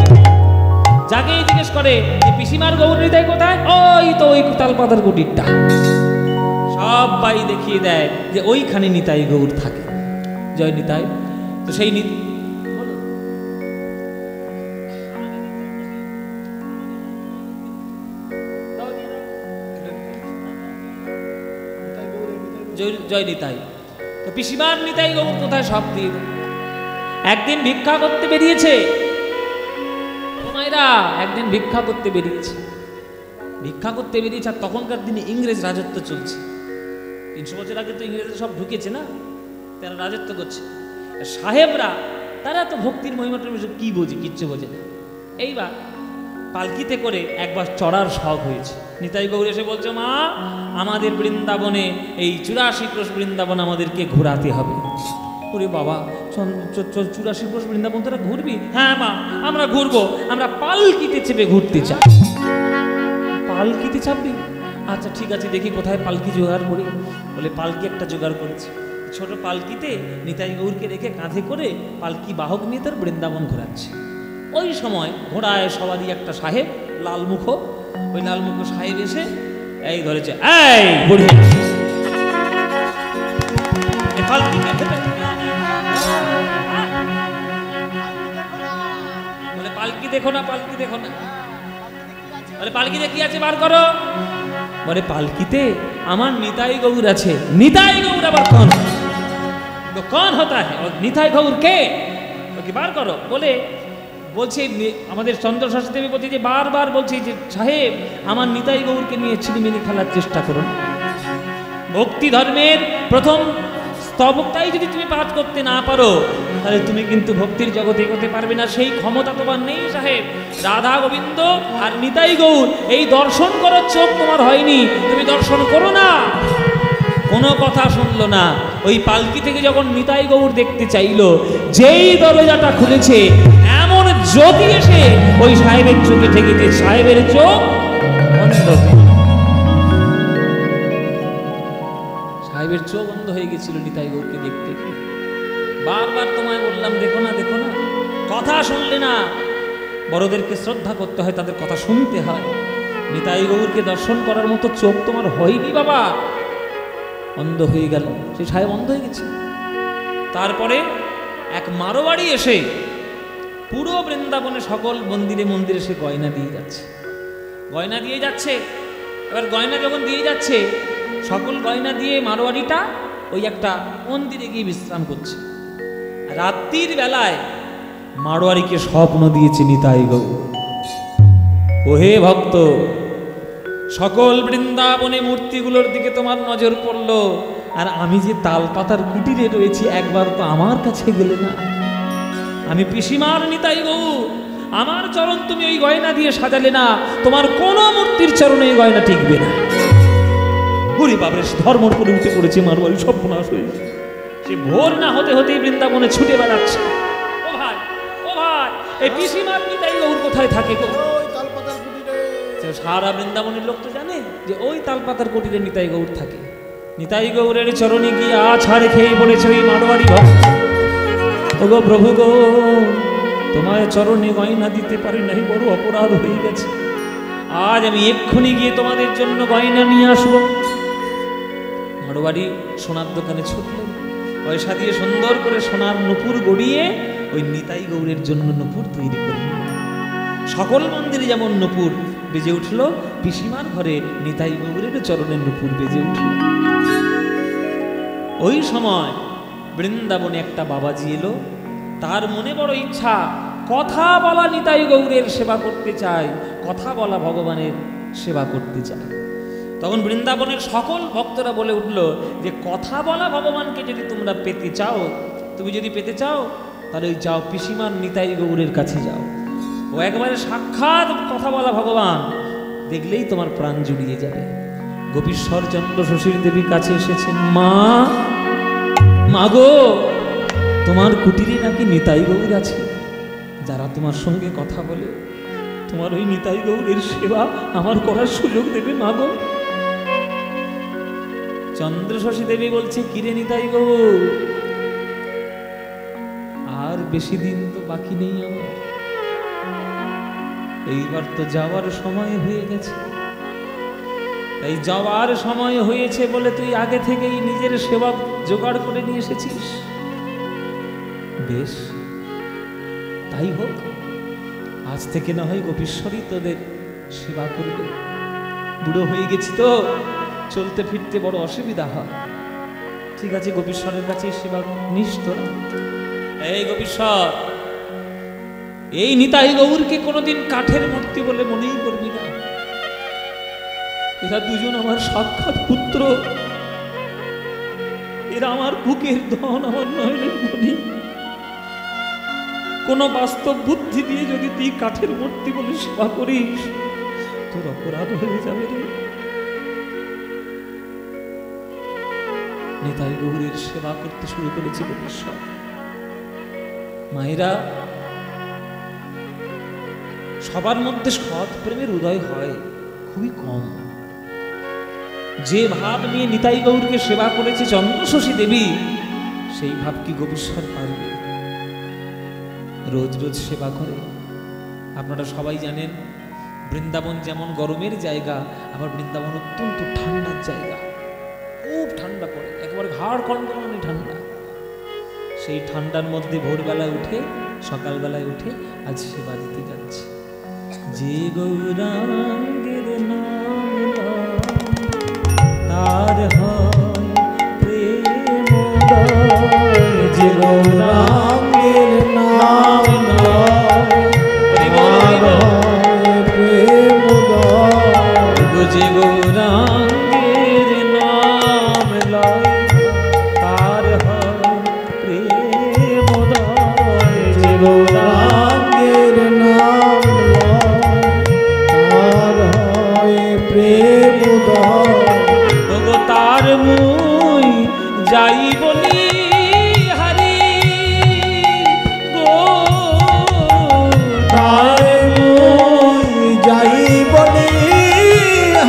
যাকেই জিজ্ঞেস করে যে পিসিমার গৌর নিতাই কোথায়, ওই তো ওই তালপাতার কুটিরটা, সবাই দেখিয়ে দেয় যে ওইখানে নিতাই গৌর থাকে। জয় নিতাই। তো সেই জয় নিতাই। তো পিসিমার নিতাই গৌর কোথায় সব দিয়ে। একদিন ভিক্ষা করতে বেরিয়েছে মায়েরা, একদিন ভিক্ষা করতে বেরিয়েছে, ভিক্ষা করতে বেরিয়েছে। আর তখনকার দিনে ইংরেজ রাজত্ব চলছে, 300 বছর আগে তো ইংরেজরা সব ঢুকেছে না, তারা রাজত্ব করছে। সাহেবরা তারা তো ভক্তির মহিমাটার বিষয়ে কি বোঝে, কিচ্ছু বোঝে না। এইবার পালকিতে করে একবার চড়ার শখ হয়েছে। নিতাই গৌর এসে বলছে, মা আমাদের বৃন্দাবনে এই 84 ক্রোশ বৃন্দাবন আমাদেরকে ঘোরাতে হবে। ওরে বাবা, 84 ক্রোশ বৃন্দাবন তোরা ঘুরবি? হ্যাঁ মা, আমরা ঘুরবো, আমরা পালকিতে চেপে ঘুরতে চাই। পালকিতে চাপবি? আচ্ছা ঠিক আছে, দেখি কোথায় পালকি জোগাড় করি। বলে পালকি একটা জোগাড় করেছে, ছোট পালকিতে নিতাই গৌরকে রেখে কাঁধে করে পালকি বাহক নিয়ে তার বৃন্দাবন ঘোরাচ্ছে। ওই সময় ঘোড়ায় সবারই একটা সাহেব, লালমুখ, ওই লালমুখ সাহেব এসে এই ধরেছে, এই বুড়ি বলে পালকি দেখো না, পালকি দেখো না। বলে পালকিতে কি আছে বার করো। বলে পালকিতে আমার নিতাই গৌর আছে। নিতাই গৌর আবার কौन? তো कौन होता है? নিতাই গৌর কে? ওকে বার করো। বলে বলছে আমাদের চন্দ্রশশী দেবী বলছে যে বারবার বলছে যে সাহেব আমার নিতাই গৌরকে নিয়ে ছিনিমিনি খেলার চেষ্টা করুন। ভক্তি ধর্মের প্রথম স্তবকটাই যদি তুমি পাঠ করতে না পারো, তাহলে তুমি কিন্তু ভক্তির জগতে এগোতে পারবে না। সেই ক্ষমতা তোমার নেই সাহেব। রাধা গোবিন্দ আর নিতাই গৌর এই দর্শন করার চোখ তোমার হয়নি, তুমি দর্শন করো না। কোনো কথা শুনলো না। ওই পালকি থেকে যখন নিতাই গৌর দেখতে চাইলো, যেই দরজাটা খুলেছে এমন জ্যোতি এসে ওই সাহেবের চোখে ঠেকেছে, সাহেবের চোখ বন্ধ, সাহেবের চোখ বন্ধ হয়ে গেছিল নিতাই গৌরকে দেখতে। বারবার তোমায় বললাম দেখো না, দেখো না, কথা শুনলে না। বড়দেরকে শ্রদ্ধা করতে হয়, তাদের কথা শুনতে হয়। নিতাই গৌরকে দর্শন করার মতো চোখ তোমার হয়নি বাবা, অন্ধ হয়ে গেল। সেই সাহেব অন্ধ হয়ে গেছে। তারপরে এক মারোয়াড়ি এসে পুরো বৃন্দাবনে সকল মন্দিরে মন্দিরে সে গয়না দিয়ে যাচ্ছে, গয়না দিয়ে যাচ্ছে। এবার গয়না যখন দিয়ে যাচ্ছে, সকল গয়না দিয়ে মারোয়াড়িটা ওই একটা মন্দিরে গিয়ে বিশ্রাম করছে। রাত্রির বেলায় মারোয়াড়িকে স্বপ্ন দিয়েছে নিতাই গৌর, ওহে ভক্ত, সকল বৃন্দাবনে মূর্তিগুলোর দিকে তোমার নজর পড়ল, আর আমি যে তালপাতার কুটিরে রয়েছি একবার তো আমার কাছে গেলে না। আমি পিসিমার নিতাই গৌর, আমার চরণ তুমি ওই গয়না দিয়ে সাজালে না, তোমার কোন মূর্তির চরণে এই গয়না টিকবে না। হরি বাবরে, ধর্মর করে উঠে পড়েছে মারোয়াড়ি, সর্বনাশ হয়ে। সে ভোর না হতে হতেই বৃন্দাবনে ছুটে বেড়াচ্ছে। ও ভাই, ও ভাই, এই পিসিমার নিতাই গৌর কোথায় থাকে গো? সারা বৃন্দাবনের লোক তো জানে যে ওই তালপাতার কুটিরে নিতাই গৌর থাকে। নিতাই গৌরের চরণে গিয়ে আছাড়ে খেয়ে বলেছে ওই মারোয়াড়ি ভক্ত, ওগো প্রভু গো, তোমায় চরণে গয়না দিতে পারি নাই, বড় অপরাধ হয়ে গেছে। আজ আমি এক্ষুনি গিয়ে তোমাদের জন্য গয়না নিয়ে আসবো। মারোয়াড়ি সোনার দোকানে ছুটলেন, পয়সা দিয়ে সুন্দর করে সোনার নুপুর গড়িয়ে ওই নিতাই গৌরের জন্য নুপুর তৈরি করলেন। সকল মন্দিরে যেমন নুপুর বেজে উঠল, পিসিমার ঘরে নিতাই গৌরের চরণের নুপুর বেজে উঠল। ওই সময় বৃন্দাবনে একটা বাবাজি এলো, তার মনে বড় ইচ্ছা কথা বলা নিতাই গৌরের সেবা করতে চায়, কথা বলা ভগবানের সেবা করতে চায়। তখন বৃন্দাবনের সকল ভক্তরা বলে উঠল যে কথা বলা ভগবানকে যদি তোমরা পেতে চাও, তুমি যদি পেতে চাও তাহলে ওই যাও পিসিমান নিতাই গৌরের কাছে যাও, ও একবারে সাক্ষাৎ কথা বলা ভগবান, দেখলেই তোমার প্রাণ জুড়িয়ে যাবে। গোপীশ্বর চন্দ্র শশীর দেবীর কাছে এসেছেন, মা মাগো, তোমার কুটিরে নাকি নিতাই গৌর আছে, যারা তোমার সঙ্গে কথা বলে তোমার ওই নিতাই গৌরের সেবা আমার করার সুযোগ দেবে মাগো। চন্দ্র শশী দেবী বলছে, কিরে নিতাই গৌর, আর বেশি দিন তো বাকি নেই আমার, এইবার তো যাওয়ার সময় হয়ে গেছে, তাই যাওয়ার সময় হয়েছে বলে তুই আগে থেকেই নিজের সেবা জোগাড় করে নিয়ে এসেছিস। বেশ, তাই হোক, আজ থেকে না হয় গোপীশ্বরী তোদের সেবা করবে। বুড়ো হয়ে গেছি তো, চলতে ফিরতে বড় অসুবিধা হয়। ঠিক আছে, গোপীশ্বরের কাছে সেবা নিস তোরা। এই গোপীশ্বর, এই নিতাই গৌরকে কোনোদিন কাঠের মূর্তি বলে মনেই করবি না। এরা দুজন আমার সাক্ষাৎ পুত্র, এরা আমার বুকের ধন, আমার নয়নের মণি। কোন বাস্তব বুদ্ধি দিয়ে যদি তুই কাঠের মূর্তি বলে সেবা করিস, তোর অপরাধ হয়ে যাবে রে। নিতাই গৌরের সেবা করতে শুরু করেছে গোপীশ্বর। মায়েরা, সবার মধ্যে সৎ প্রেমের উদয় হয় খুবই কম। যে ভাব নিয়ে নিতাই গৌরকে সেবা করেছে চন্দ্র শশী দেবী, সেই ভাব কি গোপীশ্বর পারবে? রোজ রোজ সেবা করে। আপনারা সবাই জানেন, বৃন্দাবন যেমন গরমের জায়গা, আবার বৃন্দাবন অত্যন্ত ঠান্ডার জায়গা, খুব ঠান্ডা পড়ে, একেবারে ঘাড় কনকনে ঠান্ডা। সেই ঠান্ডার মধ্যে ভোরবেলায় উঠে, সকালবেলায় উঠে আজ সেবা দিতে যাচ্ছে। যে গৌরাঙ্গের নাম তার হয় প্রেমোদয়, যে গৌরাঙ্গের নাম প্রেমোদয়, যে গৌরাঙ্গের নাম লয় তার হয় প্রেমোদয়, যে গৌরাঙ্গের নাম তার হয় প্রেমোদয়। ওগো তার মুই যাই বলি হারি গো, তার মুই যাই বলি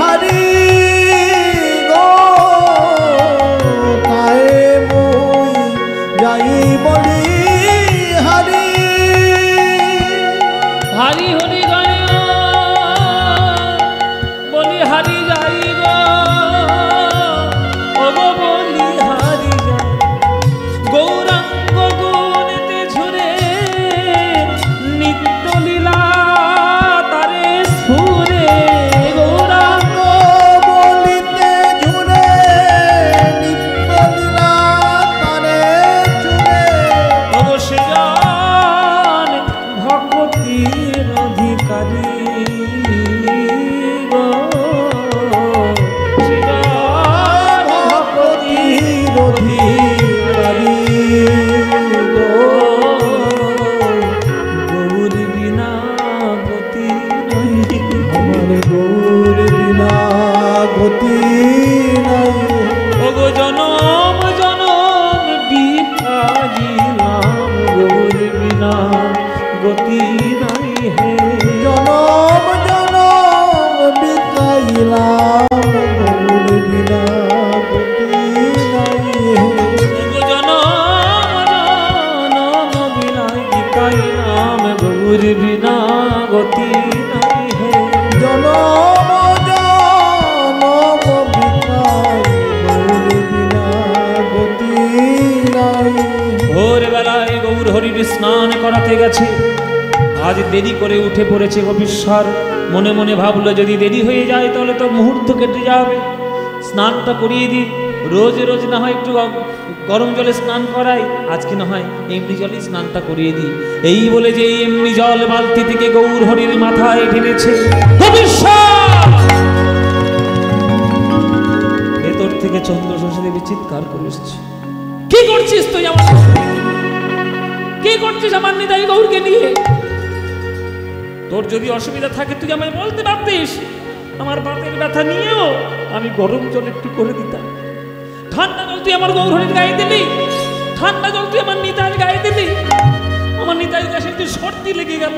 হারি গো, তার মুই যাই বলি হারি। হারি হরি গায় বলি হারি যাই গো, ওগো বলি হারি যাই। গৌরাঙ্গ গুণেতে ঝরে নিত্য লীলা তারে স্ফুরে, গৌরাঙ্গ বলিতে ঝুরে নিত্য লীলা তারে চুরে। অবশ্যই ভগবতীর অধিকারী গো, শ্রীরাম ভগবতীর অধিকারী গো, গৌর বিনা গতি নাই, আমার গৌর বিনা গতি নাই। ওগো জনম জনম বিঠাইলাম, গৌর বিনা গতি নাই হে। জনম জনম বিতাইলাম, গৌর বিনা গতি নাই। ওগো জনম জনম বিঠাইলাম, গৌর বিনা গতি নাই হে। জনম জনম বিতাই, গৌর বিনা গতি নাই। ভোরবেলায় গৌর হরির স্নান করাতে গেছে। আজ দেরি করে উঠে পড়েছে গোপীশ্বর। মনে মনে ভাবলো, যদি দেরি হয়ে যায় তাহলে তো মুহূর্ত কেটে যাবে, স্নানটা করিয়ে দিই। রোজ রোজ না হয় একটু গরম জলে স্নান করাই, আজকে না হয় এমনি জলে স্নানটা করিয়ে দিই। এই বলে যে এমনি জল বালতি থেকে গৌর হরির মাথায় ঢেলেছে, ভেতর থেকে চন্দ্র শশী দেবী চিৎকার করে এসেছে, কি করছিস তুই আমার, কি করছিস আমার নিতাই গৌরকে নিয়ে? তোর যদি অসুবিধা থাকে তুই আমায় বলতে পারতিস, আমার বাতের ব্যথা নিয়েও আমি গরম জল একটু করে দিতাম। ঠান্ডা জল তুই আমার গৌরহরির গায়ে দিলি, ঠান্ডা জল তুই আমার নিতাইয়ের গায়ে দিলি, আমার নিতাইয়ের কাছে একটু সর্দি লেগে গেল।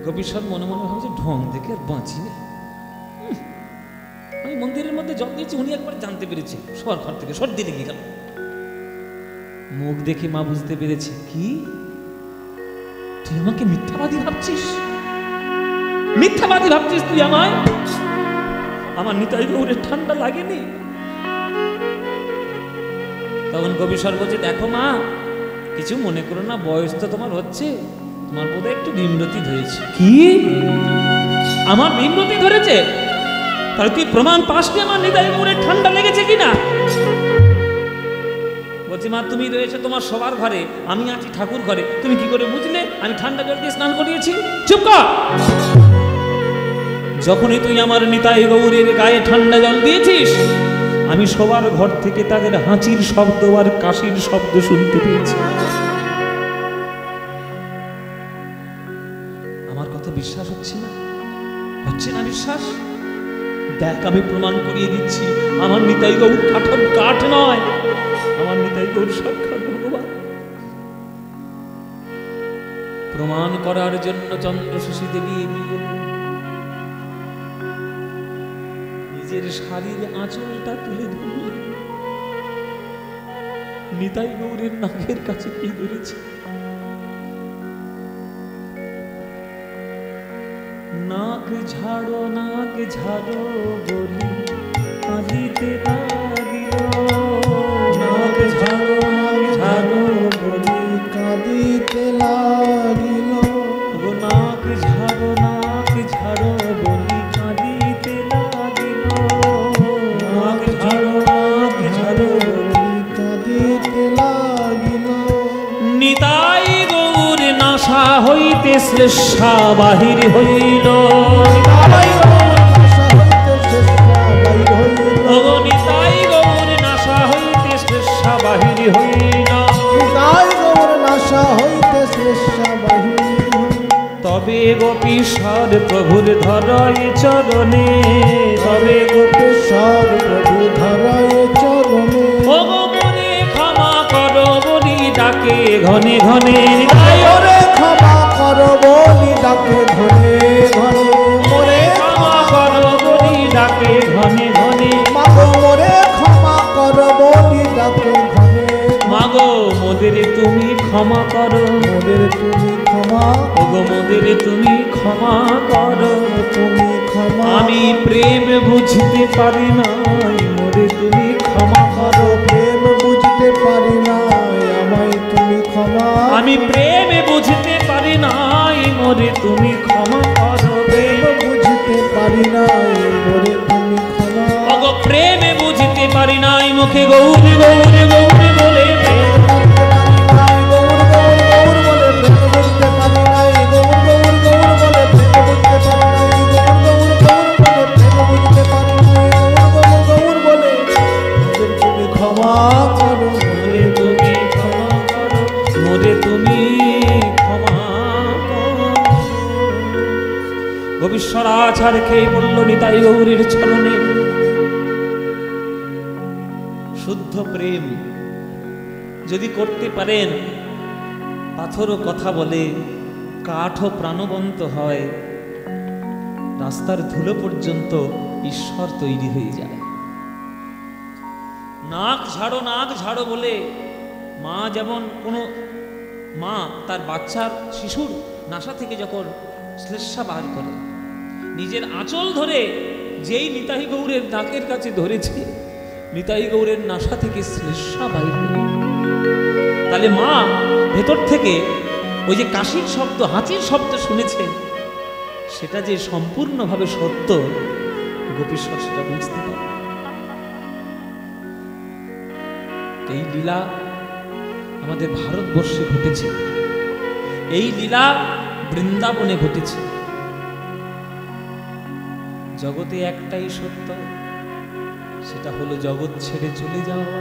গোপীশ্বর মনে মনে ভাবছে ঢং দেখে আর বাঁচি না, আমি মন্দিরের মধ্যে জল দিয়েছি, উনি একবার জানতে পেরেছে, সবার ঘর থেকে সর্দি লেগে গেল। মুখ দেখে মা বুঝতে পেরেছে, কি তুই আমাকে মিথ্যাবাদী ভাবছিস, মিথ্যাবাদী ভাবছিস তুই আমায়? আমার নিতাই গৌরের ঠান্ডা লাগেনি। তখন গোপীশ্বর বলছে, দেখো মা, কিছু মনে করো না, বয়স তো তোমার হচ্ছে, তোমার বোধহয় একটু বিমরতি ধরেছে। কি আমার বিমরতি ধরেছে? তাহলে তুই প্রমাণ পাস কি আমার নিতাই গৌরের ঠান্ডা লেগেছে কিনা? বলছি, মা তুমি রয়েছে তোমার সবার ঘরে, আমি আছি ঠাকুর ঘরে, তুমি কি করে বুঝলে আমি ঠান্ডা জল দিয়ে স্নান করিয়েছি? চুপ কর। যখনই তুই আমার নিতাই গৌরের গায়ে ঠান্ডা জল দিয়েছিস, আমি সবার ঘর থেকে তাদের হাঁচির শব্দ আর কাশির শব্দ শুনতে পেয়েছি। আমার কথা বিশ্বাস হচ্ছে না? হচ্ছে না বিশ্বাস? দেখ আমি প্রমাণ করিয়ে দিচ্ছি, আমার নিতাই গৌর কাঠন কাঠ নয়, আমার নিতাই গৌর সাক্ষাৎ ভগবান। প্রমাণ করার জন্য চন্দ্র শশী দেবী নিজের শাড়ির আঁচলটা তুলে ধরলেন। নিতাই গৌরের নাকের কাছে কি ধরেছে? নাক ঝাড়ো বলি কাঁদিতে লাগিল, নাক ঝাড়ো বলি কাঁদিতে লাগিল, নাক ঝাড়ো বলি কাঁদিতে লাগিল, নাক ঝাড়ো বলি কাঁদিতে লাগিল। নিতাই গৌর নাশা হইতে শ্লেষা বাহির হইল, নিতাই গৌর নাশা হইতে শ্লেষা বাহির হইল, তবে গোপীশ্বর প্রভুর ধরায় চরণে, তবে গোপীশ্বর প্রভু ধরায় চরণে, মনে ক্ষমা করো বলি ডাকে ঘনে ঘনে, ক্ষমা করো বলি ডাকে ঘনে ঘনে, মোরে ক্ষমা করো বলি ডাকে ঘনে ঘনে, মাগো মোরে ক্ষমা করো বলি ডাকে ঘনে, মাগো মোদের তুমি ক্ষমা করো, মোদের তুমি ক্ষমা, ওগো মোদের তুমি ক্ষমা করো, তুমি ক্ষমা। আমি প্রেম বুঝতে পারি নাই, মোরে তুমি ক্ষমা করো, প্রেম বুঝতে পারি নাই, আমায় তুমি ক্ষমা, আমি প্রেম বুঝতে পারি নাই, মোরে তুমি ক্ষমা করো, প্রেম বুঝতে পারি নাই, মোরে তুমি ক্ষমা, ওগো প্রেম বুঝতে পারি নাই, মুখে গৌরী গৌরী গৌরী বলে গোপীশ্বরাচার খেয়ে বলল নিতাই গৌরীর চরণে, শুদ্ধ প্রেম যদি করতে পারেন, পাথরও কথা বলে, কাঠও প্রাণবন্ত হয়, রাস্তার ধুলো পর্যন্ত ঈশ্বর তৈরি হয়ে যায়। নাক ঝাড়ো বলে মা, যেমন কোনো মা তার বাচ্চার শিশুর নাসা থেকে যখন শ্লেষা বার করে, নিজের আঁচল ধরে যেই নিতাই গৌরের নাকের কাছে ধরেছে, নিতাই গৌরের নাসা থেকে শ্লেষা বাইর হলো। তাহলে মা ভেতর থেকে ওই যে কাশির শব্দ, হাঁচির শব্দ শুনেছেন, সেটা যে সম্পূর্ণভাবে সত্য, গোপীশ্বর সেটা বুঝতে পারে। এই লীলা আমাদের ভারতবর্ষে ঘটেছে, এই লীলা বৃন্দাবনে ঘটেছে। জগতে একটাই সত্য, সেটা হলো জগৎ ছেড়ে চলে যাওয়া।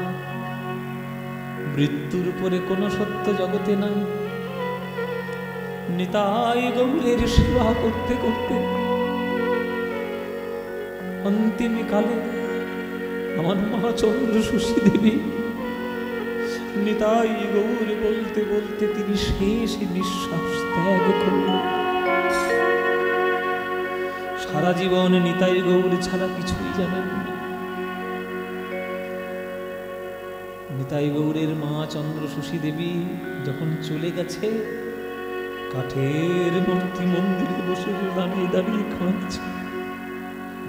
মৃত্যুর উপরে কোনো সত্য জগতে নাই। নিতাই গৌরের সেবা করতে করতে অন্তিম কালে আমার মা চন্দ্রসুষী দেবী নিতাই গৌর বলতে বলতে তিনি শেষ নিঃশ্বাস ত্যাগ করলেন। সারা জীবন নিতাই গৌর ছাড়া কিছুই জানেন না। নিতাই গৌরের মা চন্দ্রসুষী দেবী যখন চলে গেছে, কাঠের মূর্তি মন্দিরে বসে দাঁড়িয়ে দাঁড়িয়ে কাঁদছে,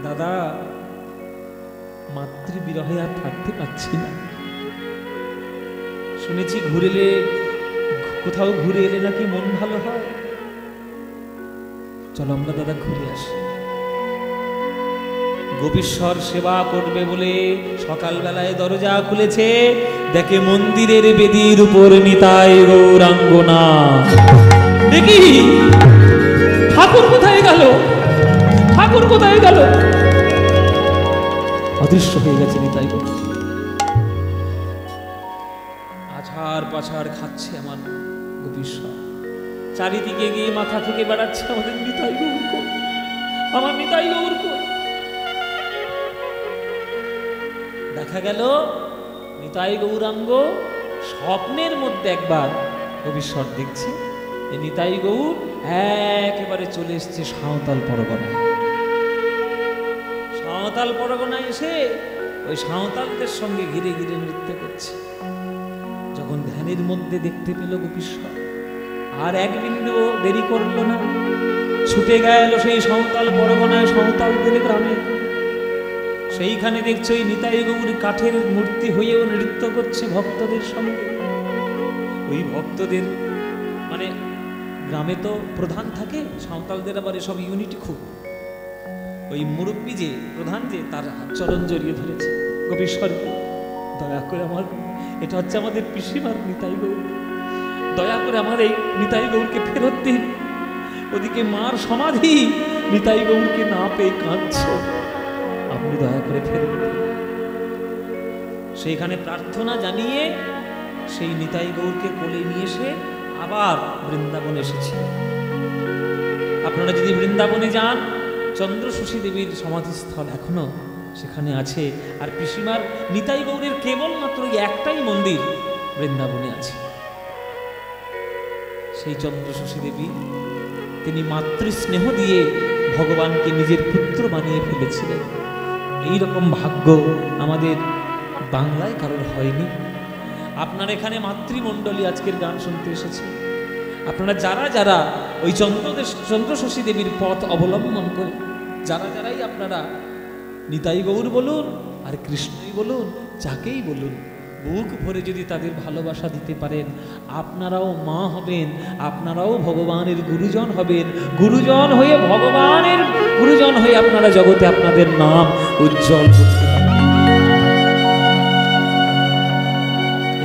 দাদা মাতৃবিরহে আর থাকতে পারছি না। শুনেছি কোথাও ঘুরে এলে নাকি মন ভালো হয়। চলো আমরা দাদা ঘুরে আসি। গোপীশ্বর সেবা করবে বলে সকালবেলায় দরজা খুলেছে, দেখে মন্দিরের বেদির উপর নিতাই গৌরাঙ্গনা। দেখি ঠাকুর কোথায় গেল, ঠাকুর কোথায় গেল? অদৃশ্য হয়ে গেছে নিতাই গৌর। আছাড় পাছাড় খাচ্ছে আমার গোপীশ্বর। চারিদিকে গিয়ে মাথা থেকে বেড়াচ্ছে আমাদের নিতাই গৌর কই, আমার নিতাই গৌর কই। দেখা গেল নিতাই গৌরাঙ্গ স্বপ্নের মধ্যে একবার গোপীশ্বর দেখছে, নিতাই গৌর একেবারে চলে এসছে সাঁওতাল পরগনায়। সাঁওতাল পরগনায় এসে ওই সাঁওতালদের সঙ্গে ঘিরে ঘিরে নৃত্য করছে। যখন ধ্যানের মধ্যে দেখতে পেল গোপীশ্বর, আর এক বিন্দু দেরি করলো না, ছুটে গেল সেই সাঁওতাল পরগনায়, সাঁওতালদের গ্রামে। সেইখানে দেখছো ওই নিতাই গৌর কাঠের মূর্তি হয়েও নৃত্য করছে ভক্তদের সঙ্গে। ওই ভক্তদের মানে গ্রামে তো প্রধান থাকে, সাঁওতালদের আবার এসব ইউনিটি খুব। ওই মুরব্বী যে প্রধান যে, তার চরণ জড়িয়ে ধরেছে গোপীশ্বরকে, দয়া করে আমার, এটা হচ্ছে আমাদের পিসিমার নিতাই গৌর, দয়া করে আমার এই নিতাই গৌরকে ফেরত দিন। ওদিকে মার সমাধি, নিতাই গৌরকে না পেয়ে কাঁদছে, আপনি দয়া করে ফেরত দিন। সেইখানে প্রার্থনা জানিয়ে সেই নিতাই গৌরকে কোলে নিয়ে এসে আবার বৃন্দাবনে এসেছে। আপনারা যদি বৃন্দাবনে যান, চন্দ্রসুষী দেবীর সমাধিস্থল এখনো সেখানে আছে। আর পিসিমার নিতাই গৌরের কেবলমাত্র একটাই মন্দির বৃন্দাবনে আছে। সেই চন্দ্রসুষী দেবী তিনি মাতৃস্নেহ দিয়ে ভগবানকে নিজের পুত্র বানিয়ে ফেলেছিলেন। এইরকম ভাগ্য আমাদের বাংলায় কারোর হয়নি। আপনার এখানে মাতৃমণ্ডলী আজকের গান শুনতে এসেছে। আপনারা যারা যারা ওই চন্দ্রসুষী দেবীর পথ অবলম্বন করে যারাই আপনারা নিতাই গৌর বলুন আর কৃষ্ণই বলুন, যাকেই বলুন, বুক ভরে যদি তাদের ভালোবাসা দিতে পারেন, আপনারাও মা হবেন, আপনারাও ভগবানের গুরুজন হবেন। গুরুজন হয়ে ভগবানের গুরুজন হয়ে আপনারা জগতে আপনাদের নাম উজ্জ্বল করতে পারেন।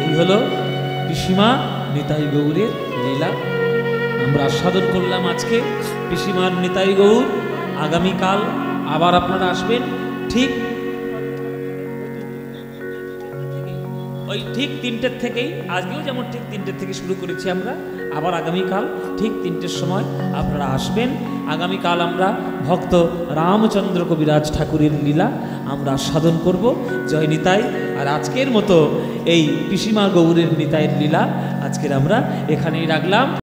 এই হলো পিসিমা নিতাই গৌরের লীলা। আমরা আস্বাদন করলাম আজকে পিসিমার নিতাই গৌর। আগামীকাল আবার আপনারা আসবেন ঠিক ওই ঠিক 3টের থেকেই। আজকেও যেমন ঠিক 3টের থেকে শুরু করেছি আমরা, আবার আগামীকাল ঠিক 3টের সময় আপনারা আসবেন। আগামীকাল আমরা ভক্ত রামচন্দ্র কবিরাজ ঠাকুরের লীলা আমরা আস্বাদন করব। জয় নিতাই। আর আজকের মতো এই পিসিমা গৌরের নিতাইয়ের লীলা আজকের আমরা এখানেই রাখলাম।